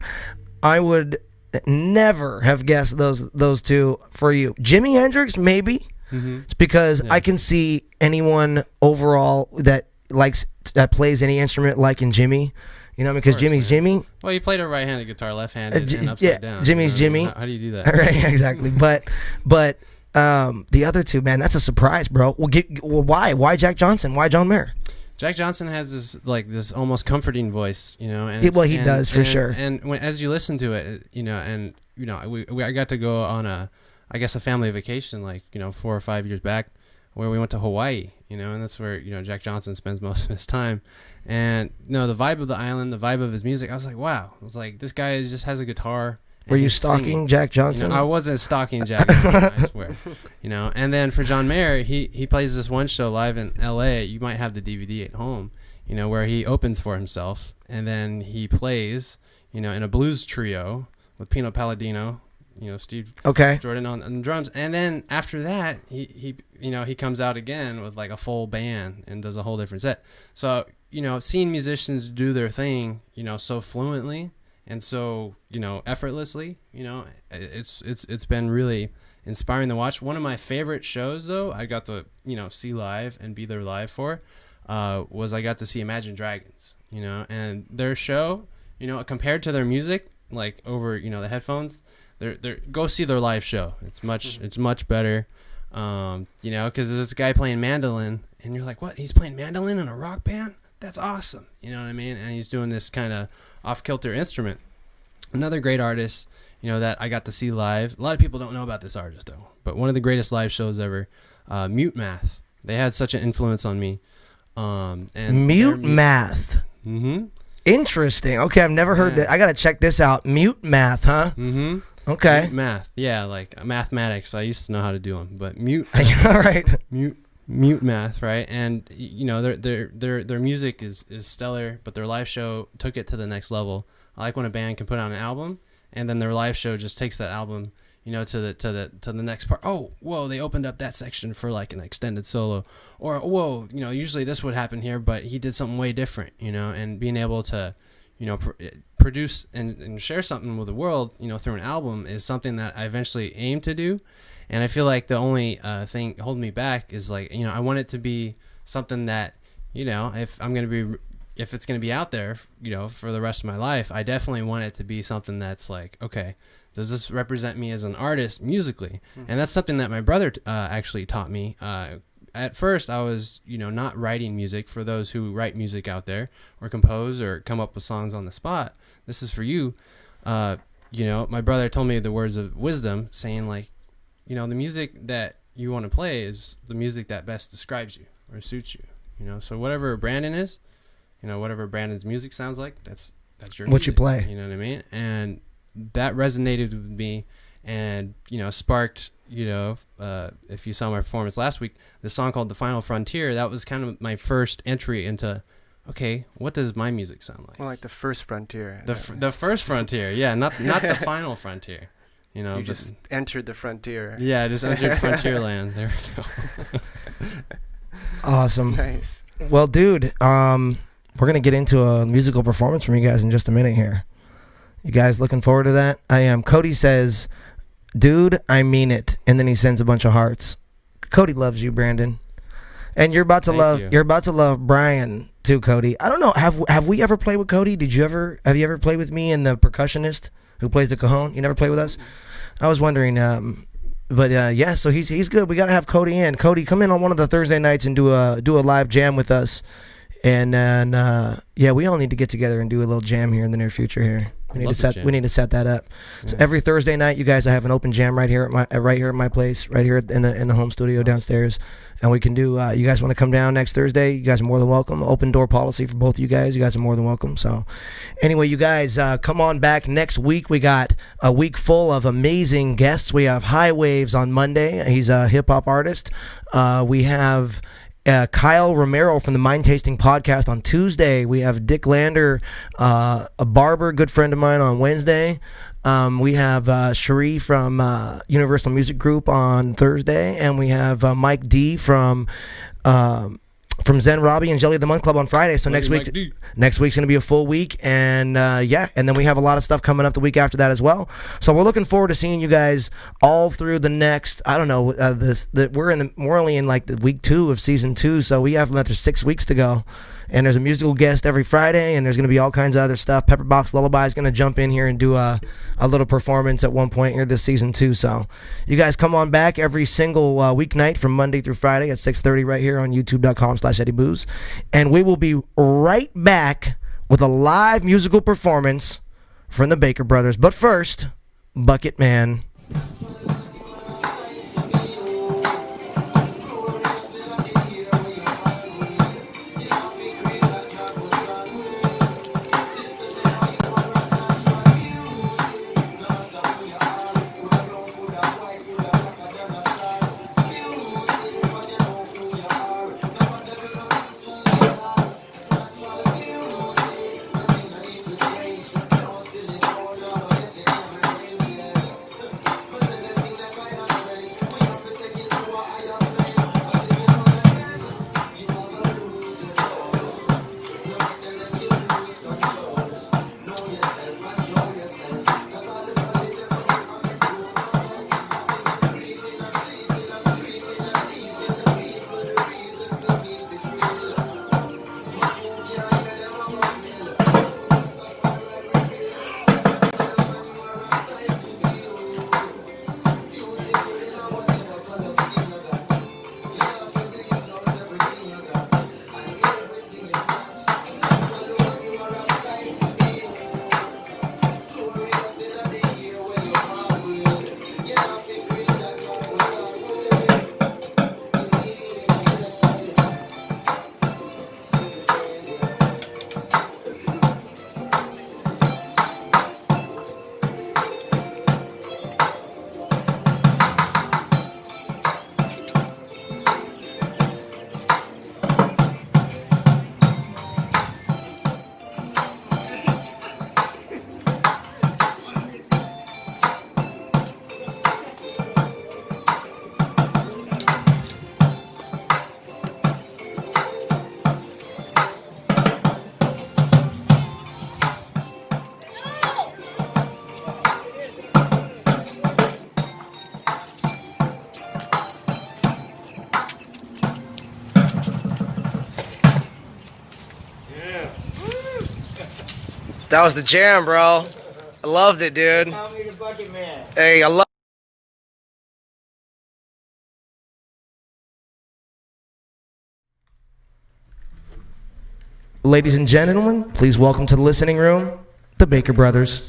I would never have guessed those 2 for you. Jimi Hendrix, maybe. It's because I can see anyone overall that plays any instrument like in Jimmy, You know, because course, Jimmy's man. Jimmy. Well, you played a right-handed guitar, left-handed, and upside down. Jimmy's Jimmy. How do you do that? Right, exactly. but the other two, man, that's a surprise, bro. Why? Why Jack Johnson? Why John Mayer? Jack Johnson has this almost comforting voice, you know. And he does for sure. And as you listen to it, you know, I got to go on a family vacation, like, you know, 4 or 5 years back, where we went to Hawaii, you know, and that's where, you know, Jack Johnson spends most of his time. And, you know, the vibe of the island, the vibe of his music, I was like, wow. I was like, this guy just has a guitar. Were you stalking singing. Jack Johnson? You know, I wasn't stalking Jack Johnson, I swear. You know, and then for John Mayer, he plays this one show live in L.A. You might have the DVD at home, you know, where he opens for himself, and then he plays, you know, in a blues trio with Pino Palladino, you know, Steve Jordan on drums, and then after that, he you know, he comes out again with like a full band and does a whole different set. So, you know, seeing musicians do their thing, you know, so fluently and so, you know, effortlessly, you know, it's been really inspiring to watch. One of my favorite shows, though, I got to, you know, see live and be there live for, was I got to see Imagine Dragons, you know, and their show, you know, compared to their music, like over, you know, the headphones, they're go see their live show. It's much better, you know, because there's this guy playing mandolin, and you're like, what? He's playing mandolin in a rock band? That's awesome. You know what I mean? And he's doing this kind of off-kilter instrument. Another great artist, you know, that I got to see live. A lot of people don't know about this artist, though, but one of the greatest live shows ever, Mute Math. They had such an influence on me. And Mute Math. Mm-hmm. Interesting. Okay, I've never heard that. I got to check this out. Mute Math, huh? Mm-hmm. Okay. Mute Math. Yeah, like mathematics. I used to know how to do them, but mute. All right. Mute Math, right? And you know, their music is stellar, but their live show took it to the next level. I like when a band can put out an album, and then their live show just takes that album, you know, to the next part. Oh, whoa! They opened up that section for like an extended solo, or whoa, you know, usually this would happen here, but he did something way different, you know. And being able to, you know, produce and share something with the world, you know, through an album is something that I eventually aim to do. And I feel like the only thing holding me back is, like, you know, I want it to be something that, you know, if it's going to be out there, you know, for the rest of my life, I definitely want it to be something that's like, okay, does this represent me as an artist musically? Mm-hmm. And that's something that my brother actually taught me. At first, I was, you know, not writing music. For those who write music out there or compose or come up with songs on the spot, this is for you. You know, my brother told me the words of wisdom, saying, like, you know, the music that you want to play is the music that best describes you or suits you. You know, so whatever Brandon is, you know, whatever Brandon's music sounds like, that's your what music, you play. You know what I mean? And that resonated with me, and, you know, sparked, you know, if you saw my performance last week, the song called The Final Frontier, that was kind of my first entry into, okay, what does my music sound like? Well, like the first frontier. The first frontier, yeah, not the final frontier. You know, you just entered the frontier. Yeah, I just entered frontier land. There we go. Awesome. Nice. Well, dude, we're gonna get into a musical performance from you guys in just a minute here. You guys looking forward to that? I am. Cody says, "Dude, I mean it," and then he sends a bunch of hearts. Cody loves you, Brandon, and you're about to You're about to love Bryan too, Cody. I don't know. Have we ever played with Cody? Have you ever played with me and the percussionist who plays the cajon? You never played with us? I was wondering, but yeah, so he's good. We gotta have Cody in. Cody, come in on one of the Thursday nights and do a live jam with us, and then yeah, we all need to get together and do a little jam here in the near future. Here, we need to set that up. Yeah. So every Thursday night, you guys, I have an open jam right here at my place, right here in the home studio downstairs, and we can do. You guys want to come down next Thursday? You guys are more than welcome. Open door policy for both of you guys. You guys are more than welcome. So, anyway, you guys come on back next week. We got a week full of amazing guests. We have High Waves on Monday. He's a hip hop artist. We have Kyle Romero from the Mind Tasting Podcast on Tuesday. We have Dick Lander, a barber, good friend of mine, on Wednesday. We have Cherie from Universal Music Group on Thursday, and we have Mike D from from Zen Robbie and Jelly of the Month Club on Friday. So next week's gonna be a full week, and and then we have a lot of stuff coming up the week after that as well. So we're looking forward to seeing you guys all through the next. I don't know we're only in like the week 2 of season 2, so we have another 6 weeks to go. And there's a musical guest every Friday, and there's going to be all kinds of other stuff. Pepperbox Lullaby is going to jump in here and do a little performance at one point here this season too. So you guys come on back every single weeknight from Monday through Friday at 6:30 right here on youtube.com/EddieBooze. And we will be right back with a live musical performance from the Baker Brothers. But first, Bucket Man. That was the jam, bro. I loved it, dude. Hey, I love. Ladies and gentlemen, please welcome to the listening room, the Baker Brothers.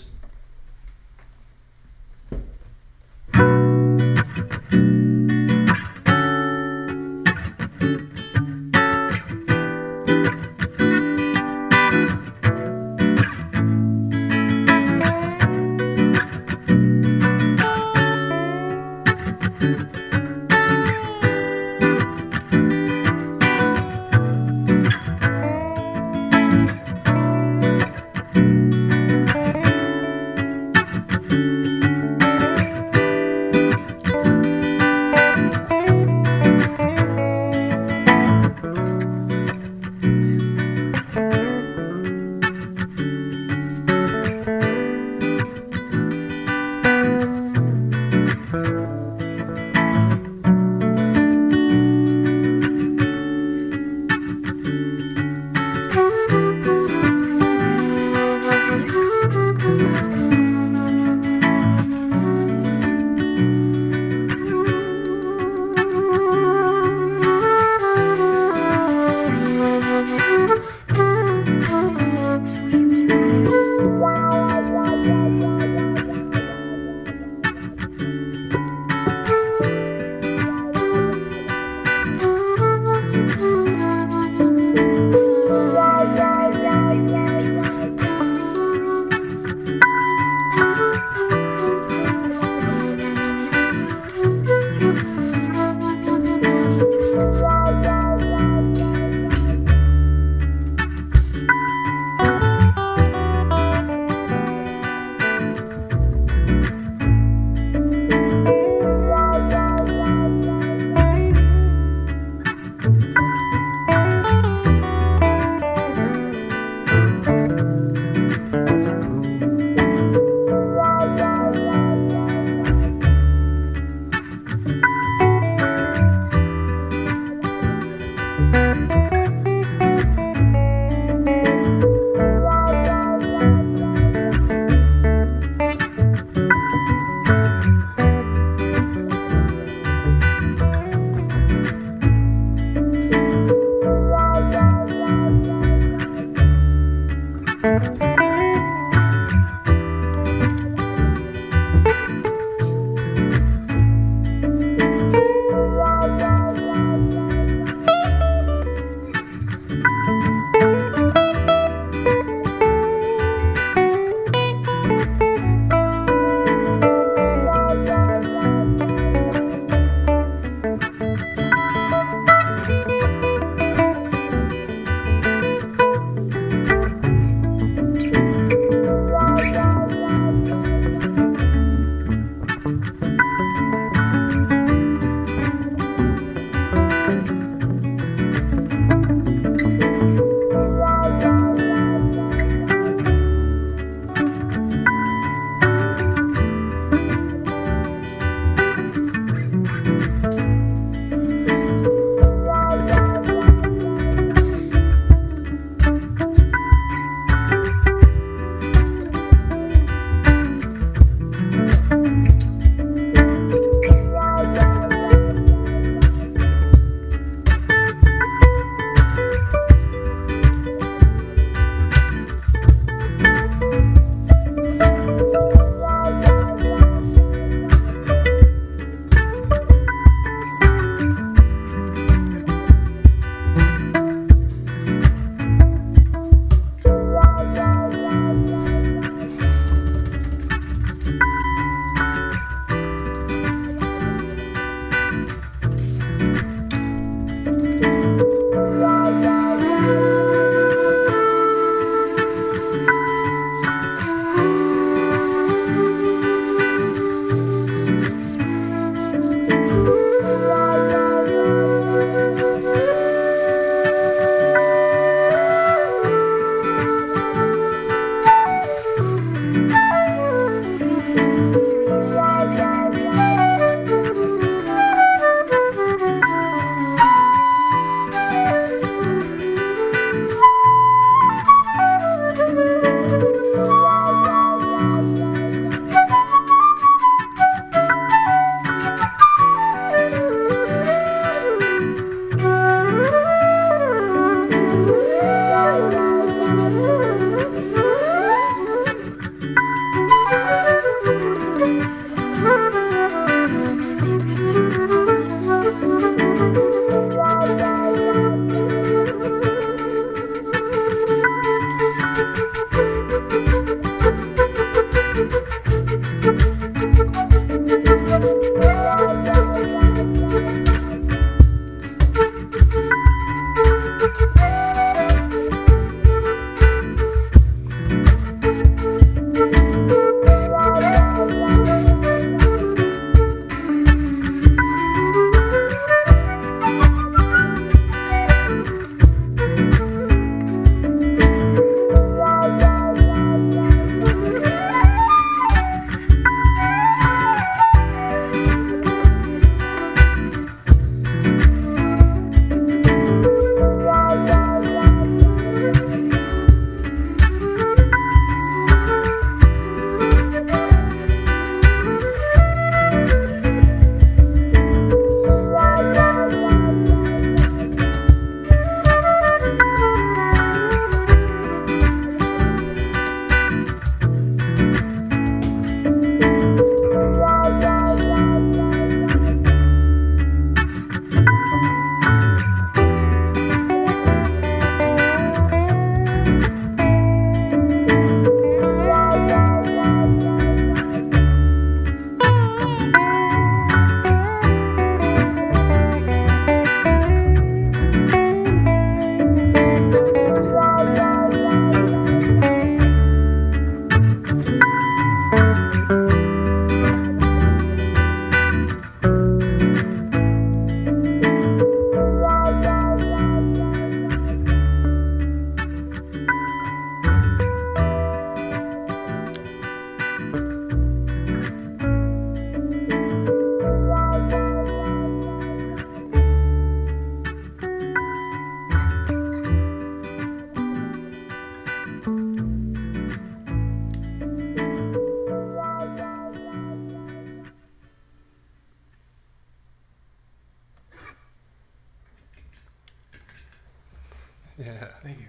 Yeah. Thank you.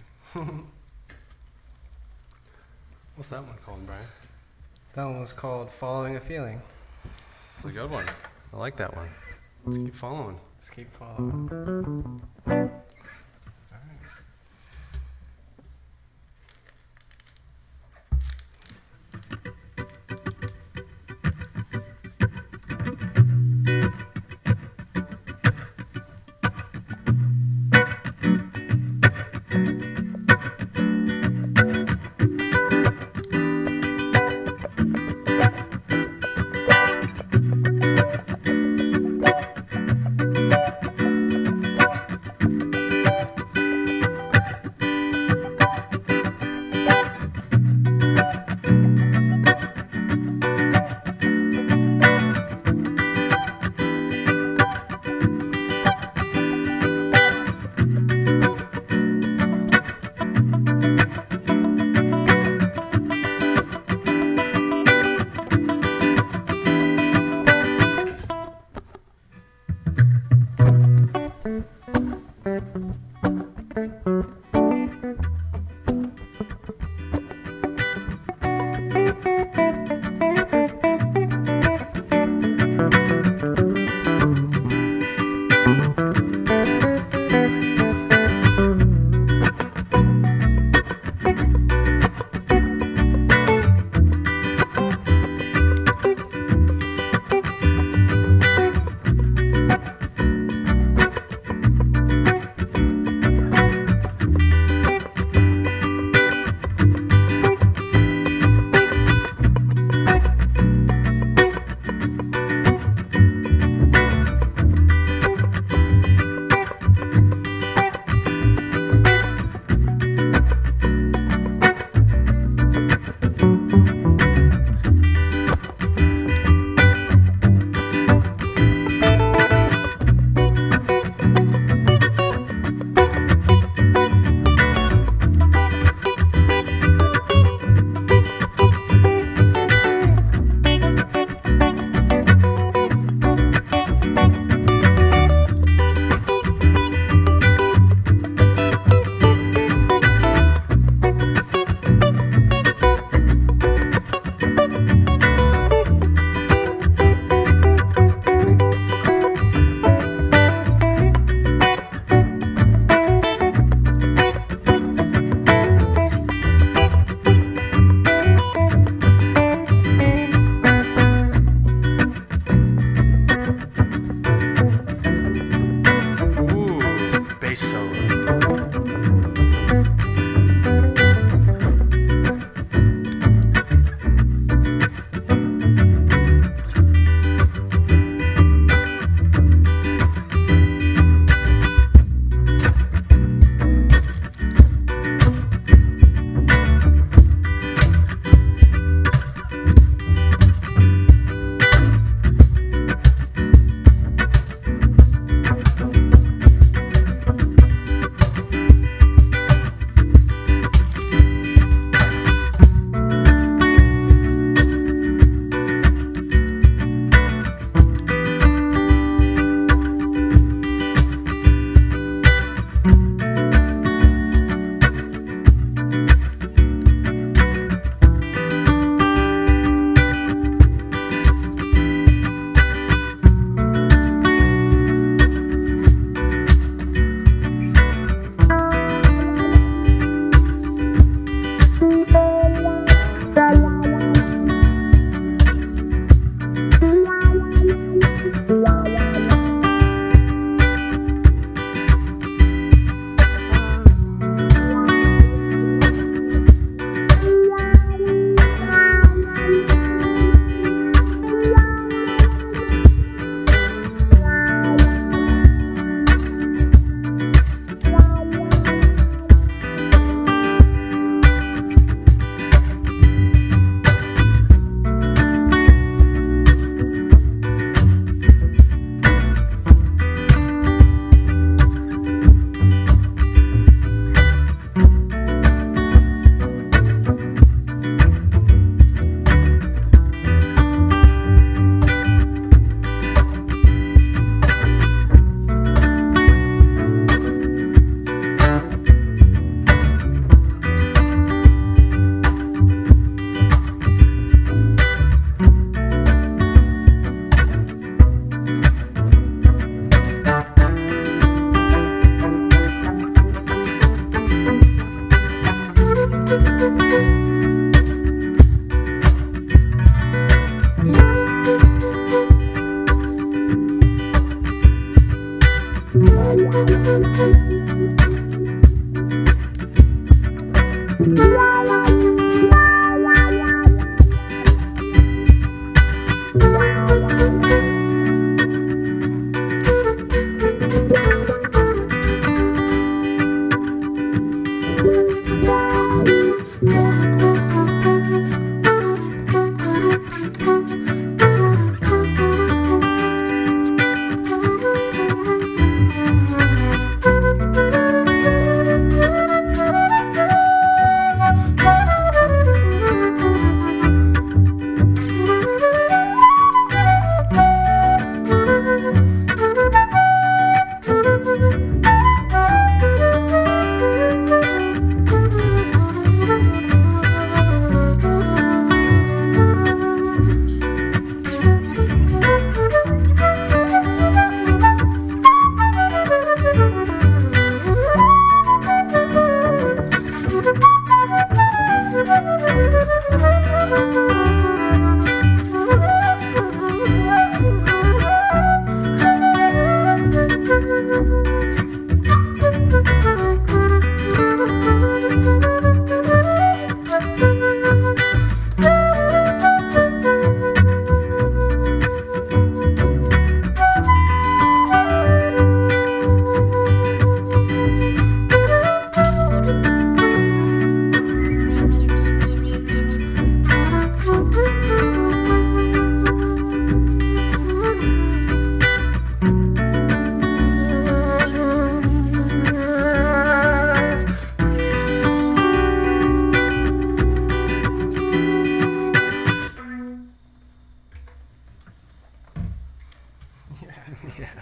What's that one called, Bryan? That one was called Following a Feeling. It's a good one. I like that one. Let's keep following. Let's keep following.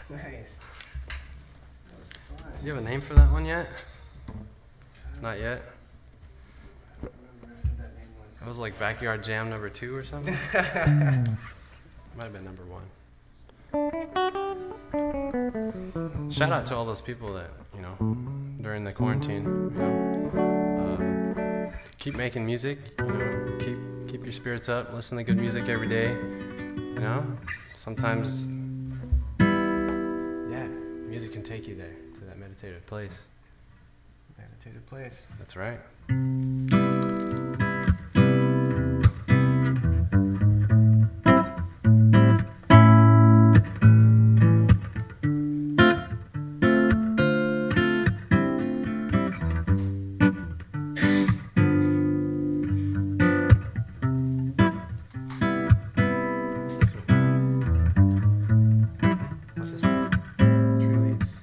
Nice. That was fun. You have a name for that one yet? Not yet. I don't remember what that name was. That was like Backyard Jam number 2 or something. Might have been number 1. Shout out to all those people that, you know, during the quarantine, you know, keep making music, you know, keep your spirits up, listen to good music every day, you know. Sometimes, yeah, music can take you there, to that meditative place. Meditative place. That's right. What's this one? Tree leaves.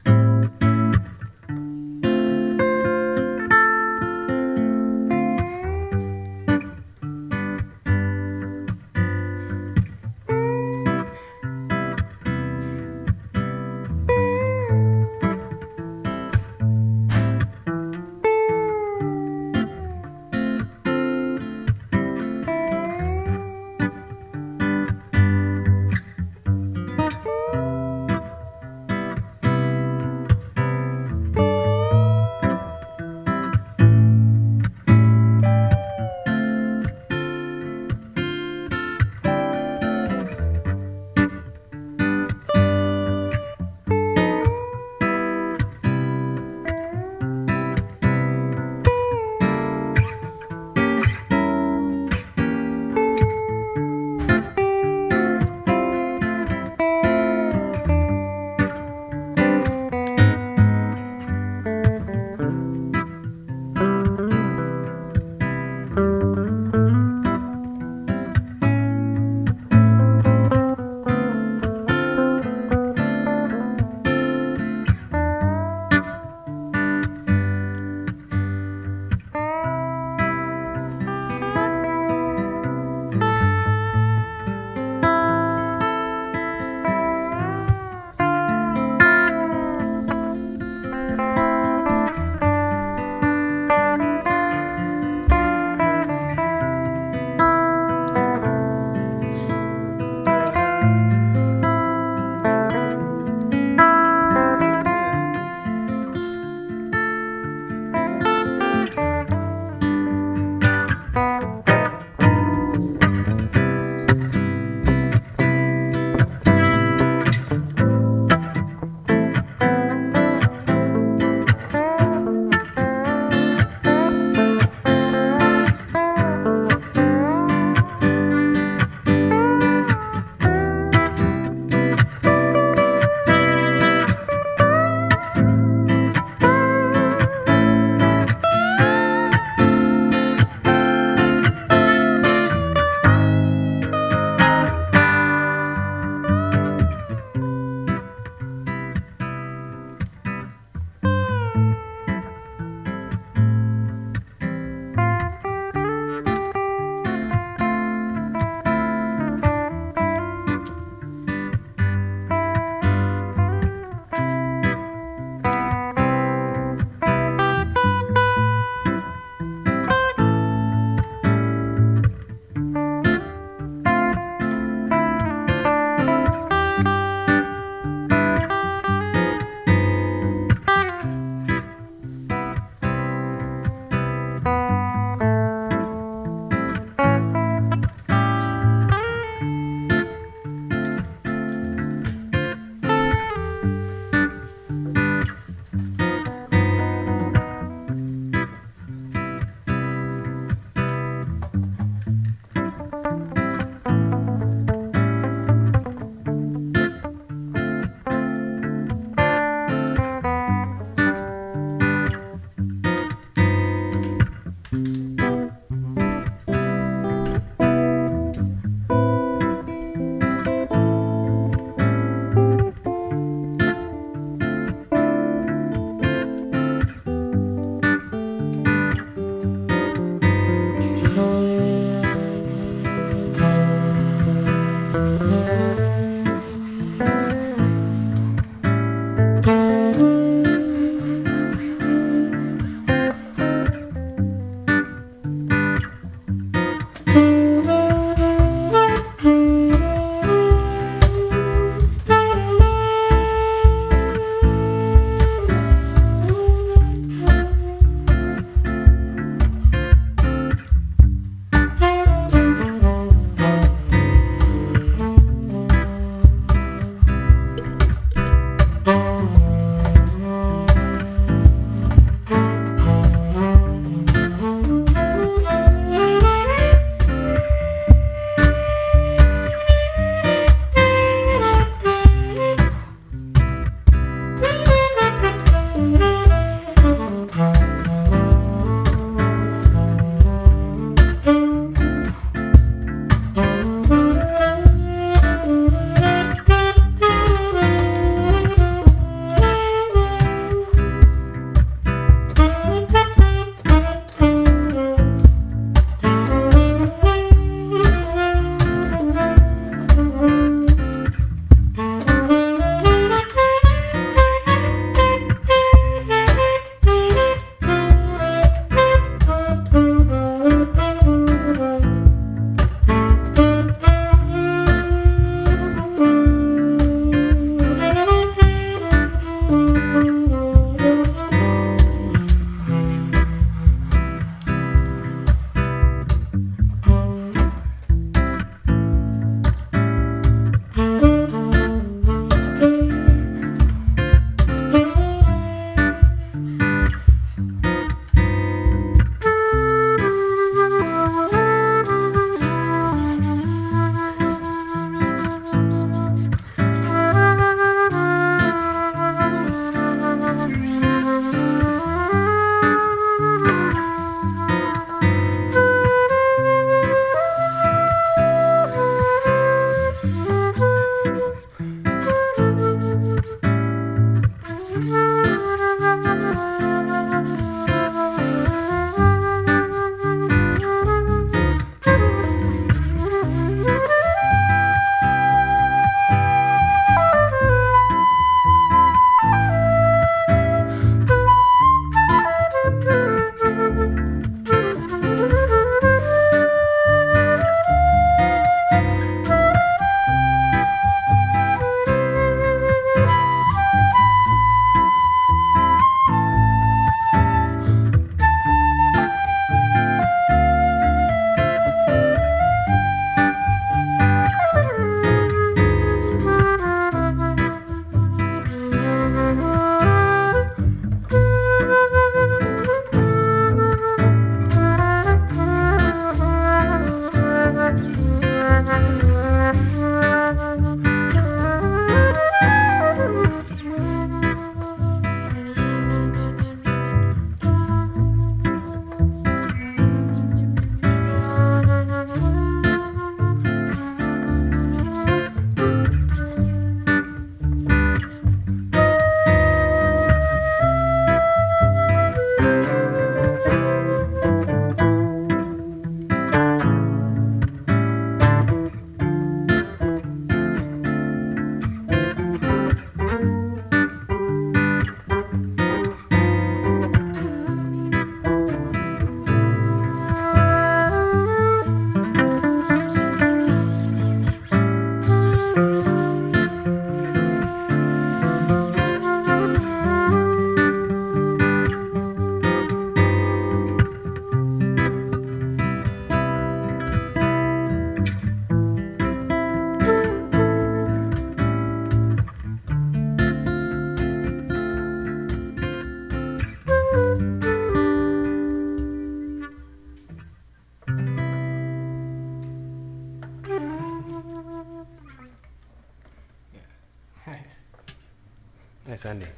Nice ending.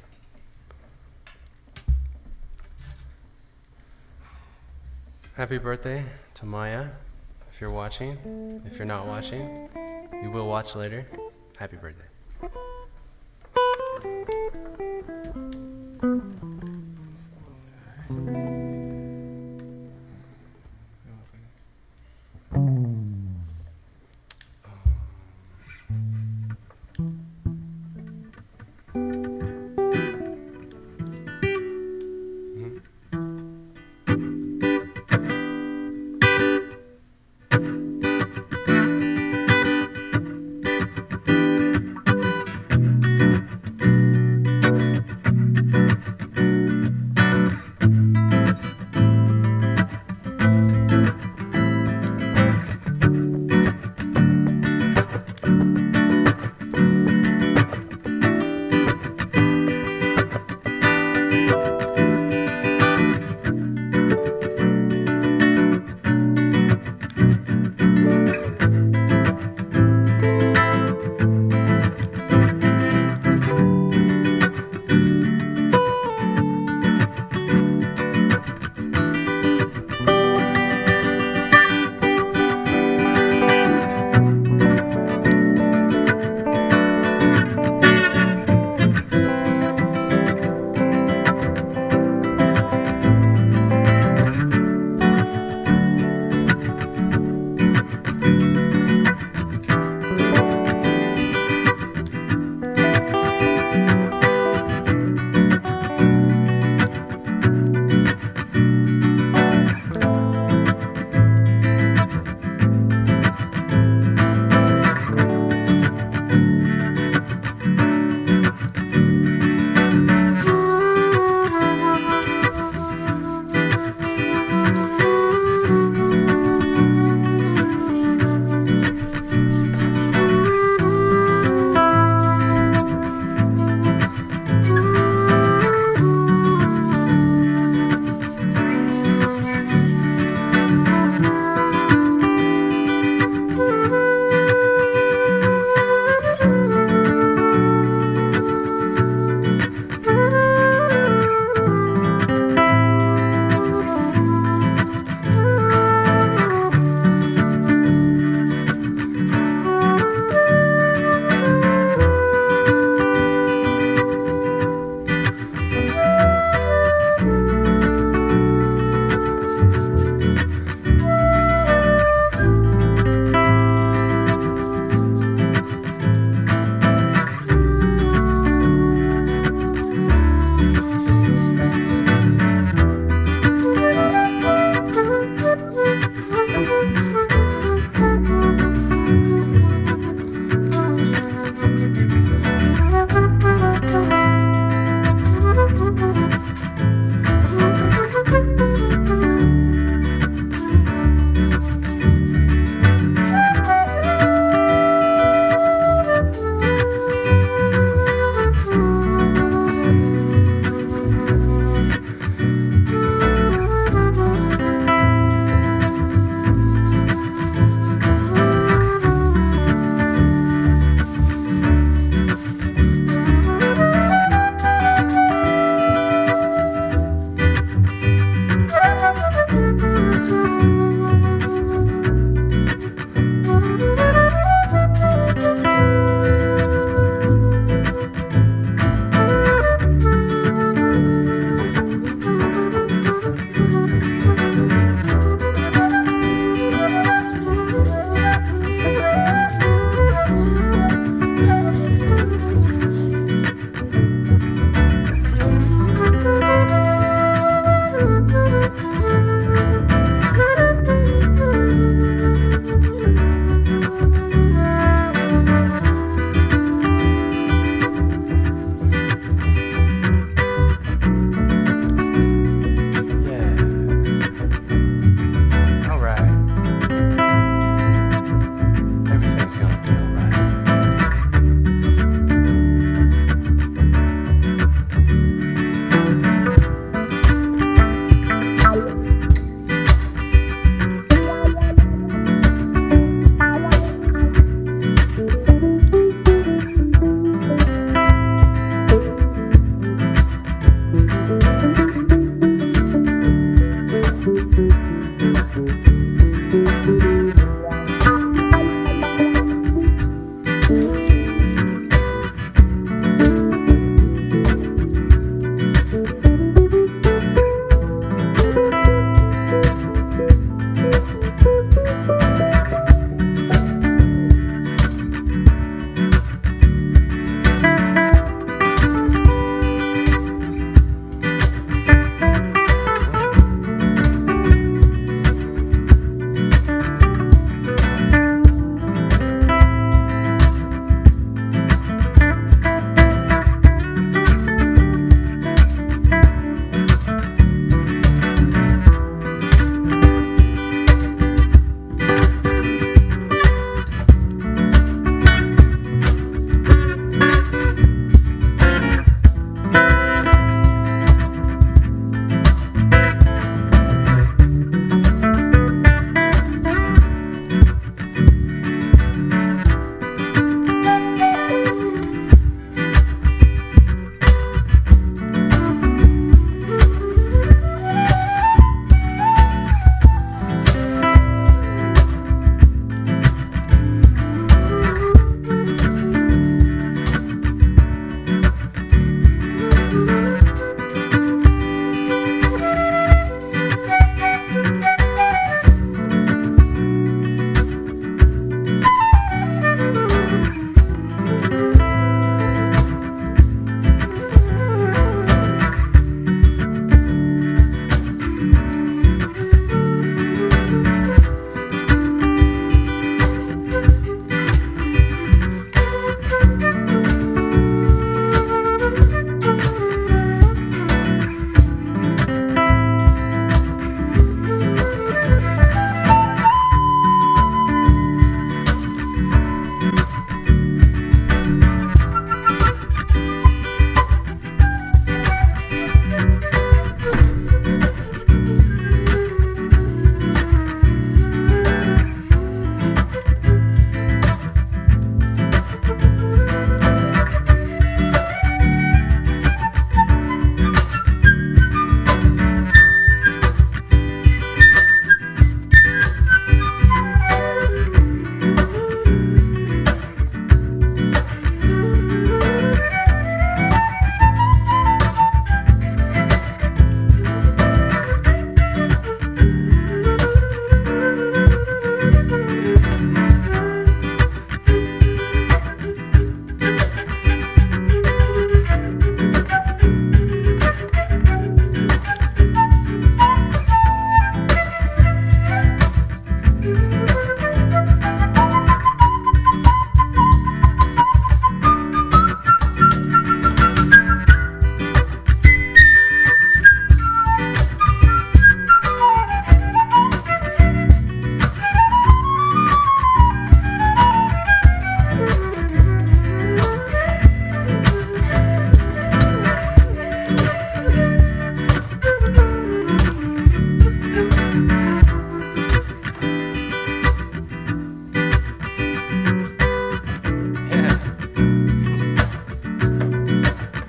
Happy birthday to Maya. If you're watching, if you're not watching, you will watch later. Happy birthday.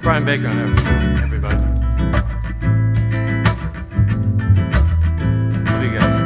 Bryan Baker on everybody. Love you guys.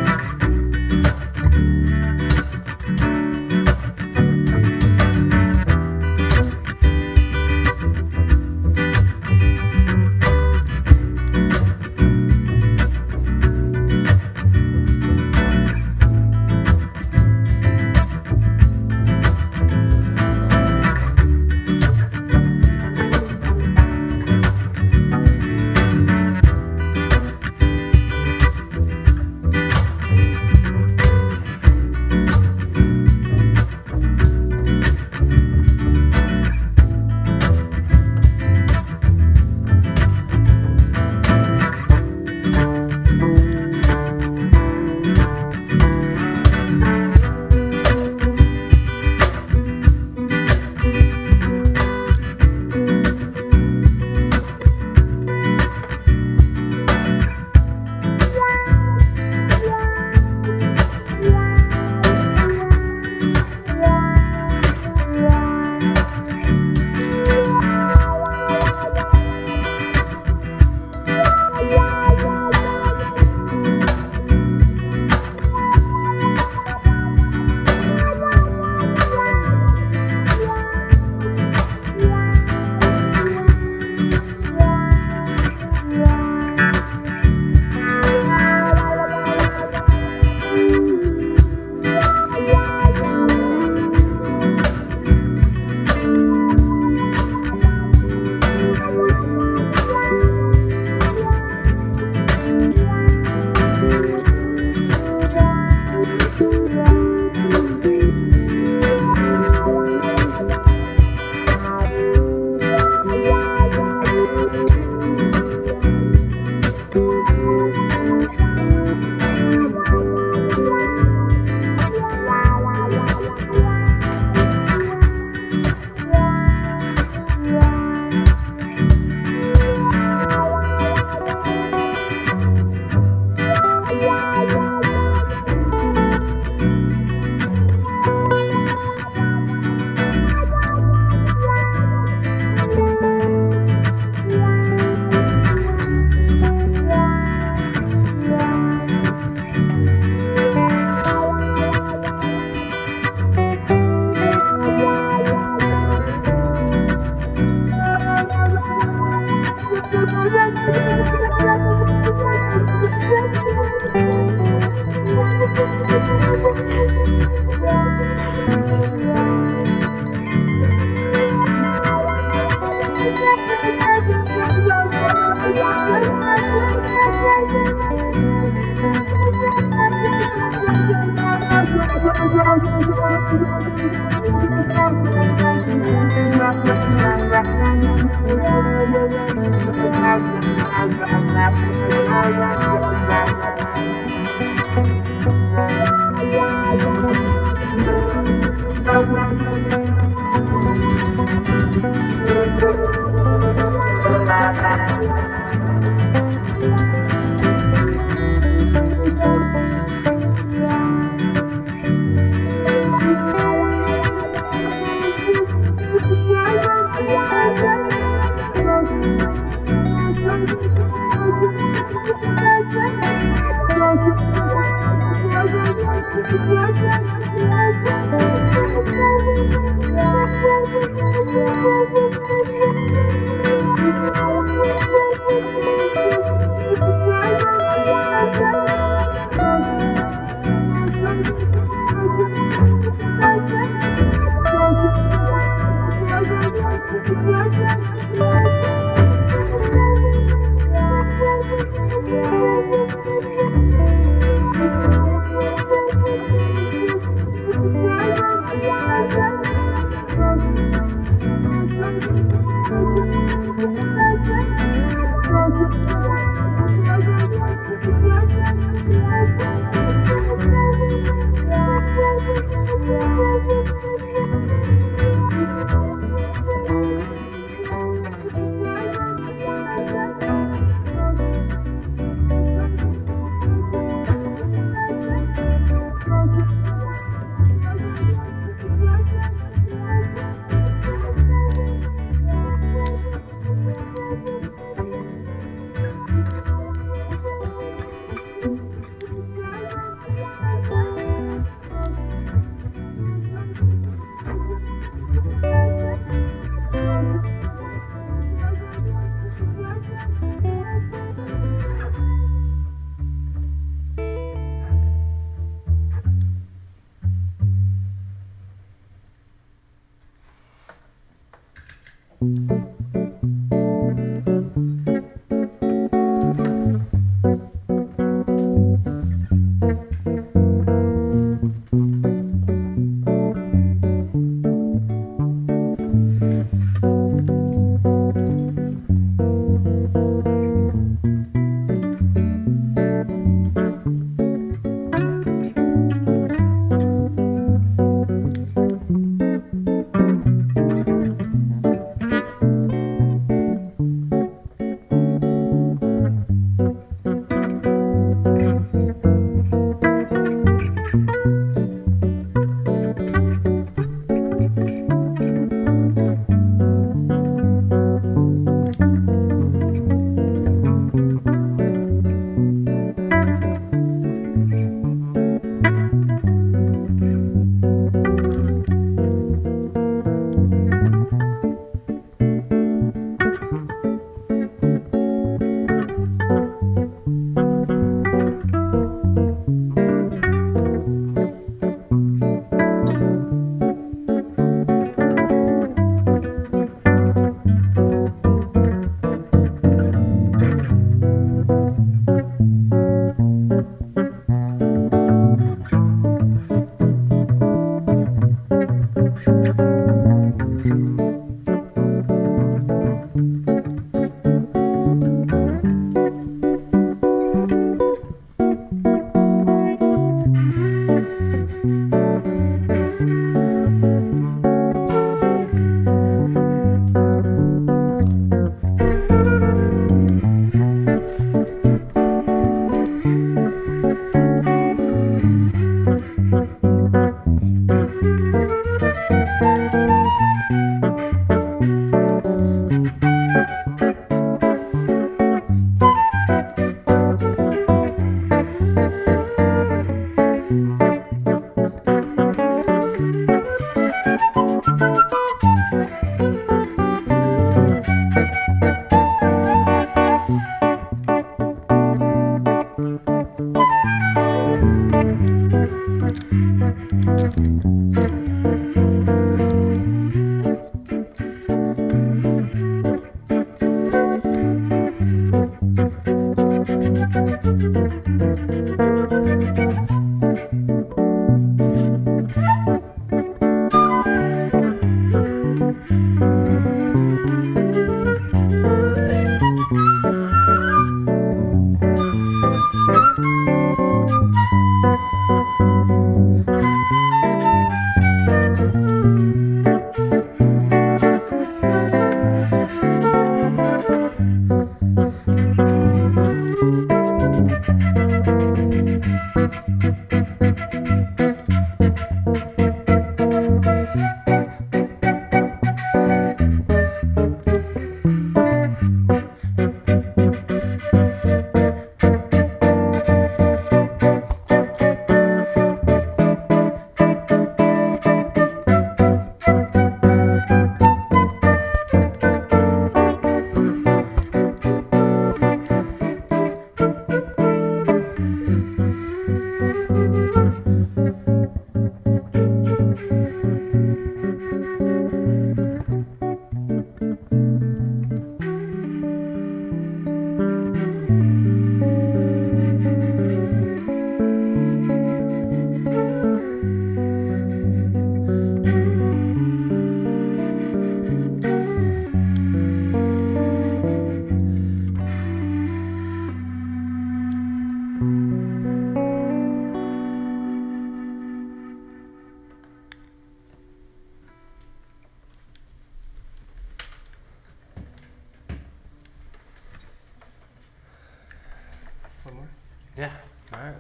Yeah. All right.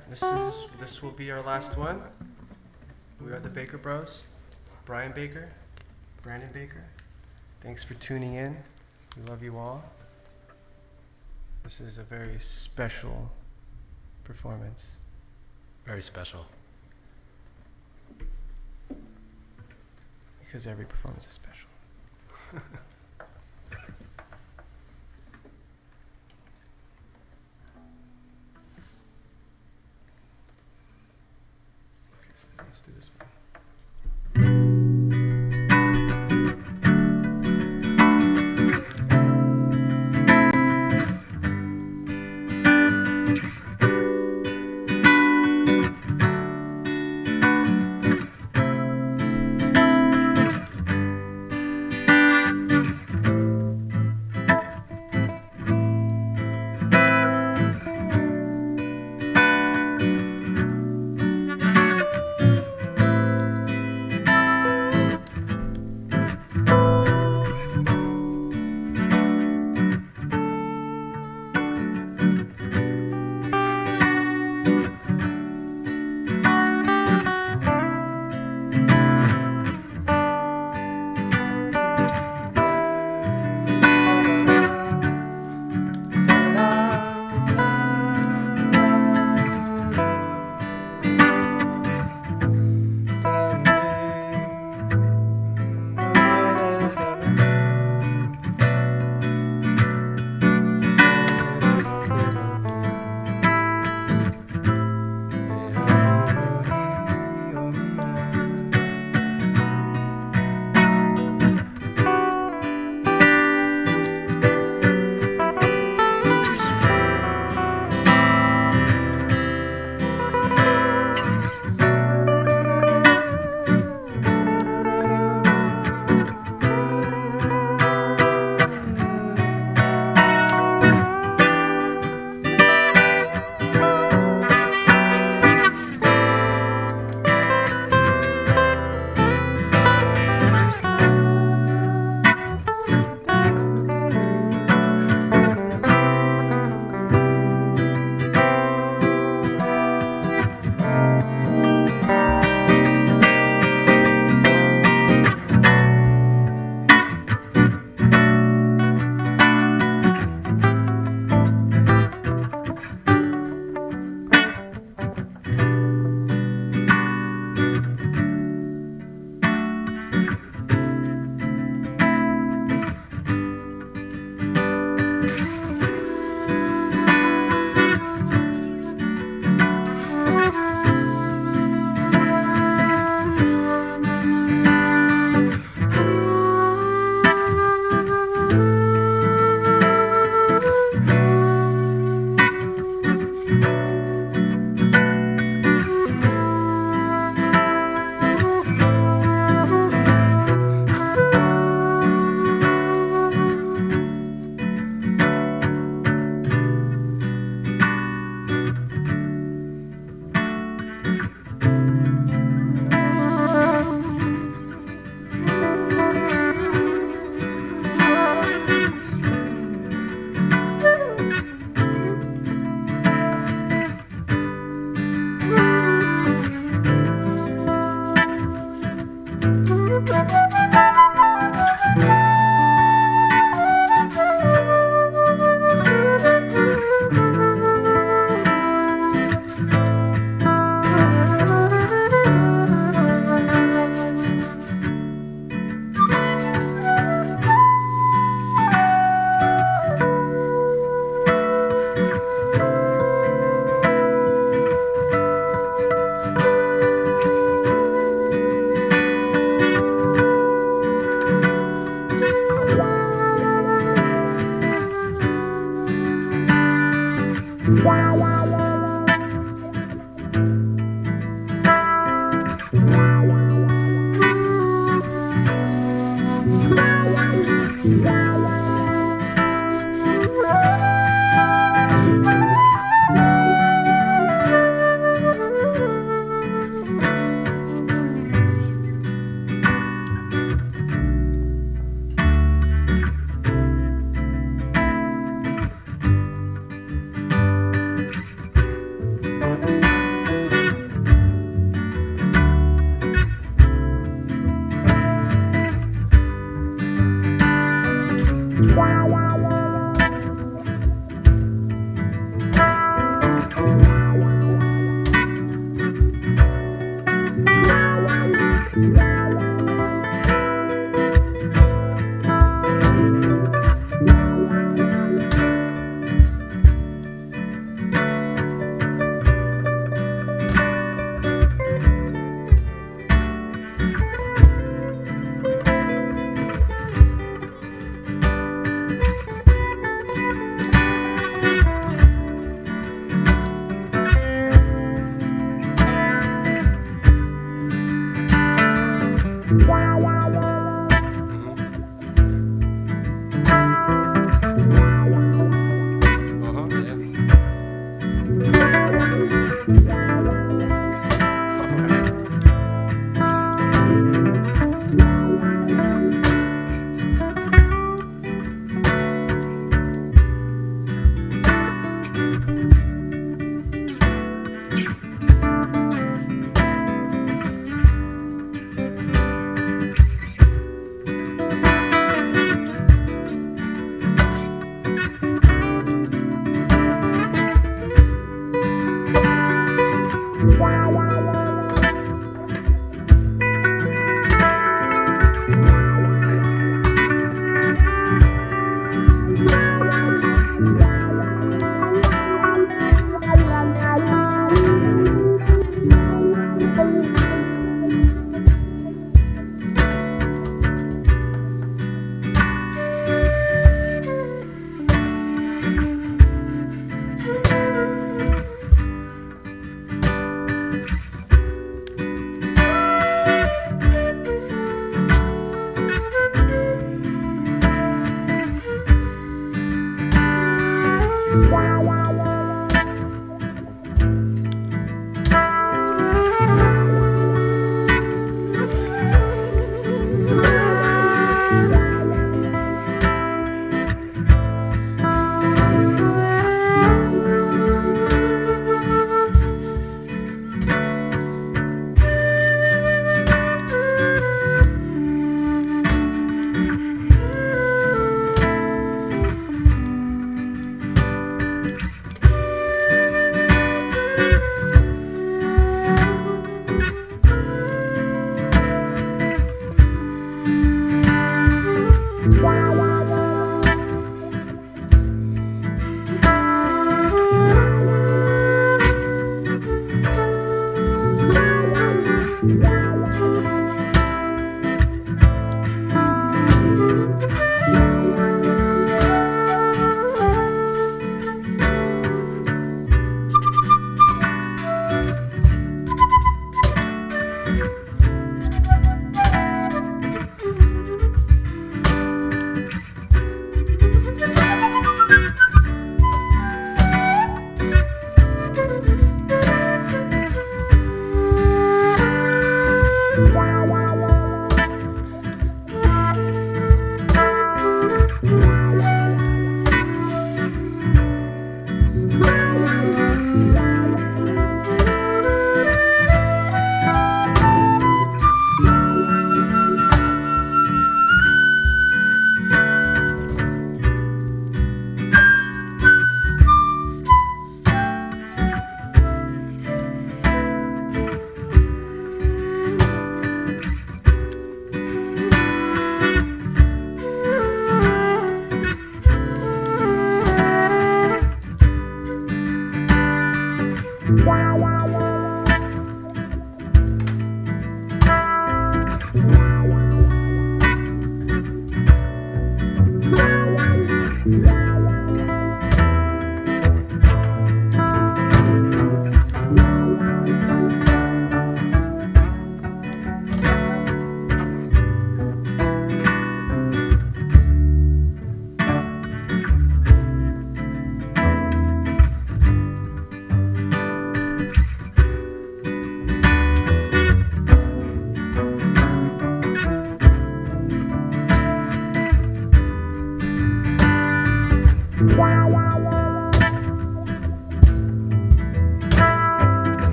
This will be our last one. We are the Baker Bros. Bryan Baker, Brandon Baker. Thanks for tuning in. We love you all. This is a very special performance. Very special. Because every performance is special. Let's do this one.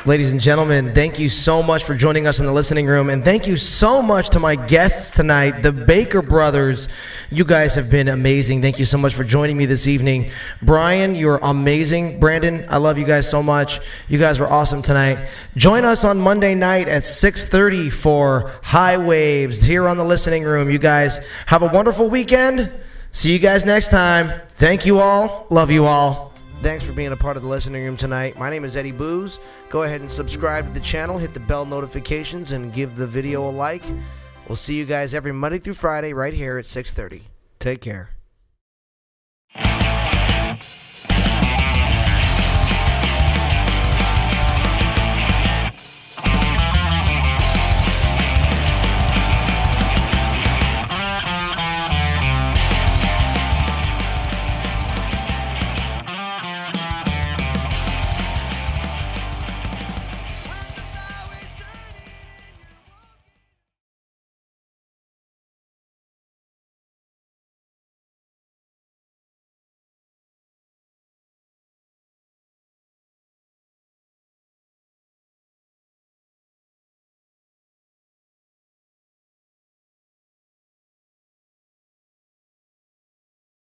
Ladies and gentlemen, thank you so much for joining us in the listening room, and thank you so much to my guests tonight, the Baker Brothers. You guys have been amazing. Thank you so much for joining me this evening. Bryan, you're amazing. Brandon, I love you guys so much. You guys were awesome tonight. Join us on Monday night at 6:30 for High Waves here on the listening room. You guys have a wonderful weekend. See you guys next time. Thank you all. Love you all. Thanks for being a part of the listening room tonight. My name is Eddie Booze. Go ahead and subscribe to the channel, hit the bell notifications, and give the video a like. We'll see you guys every Monday through Friday right here at 6:30. Take care.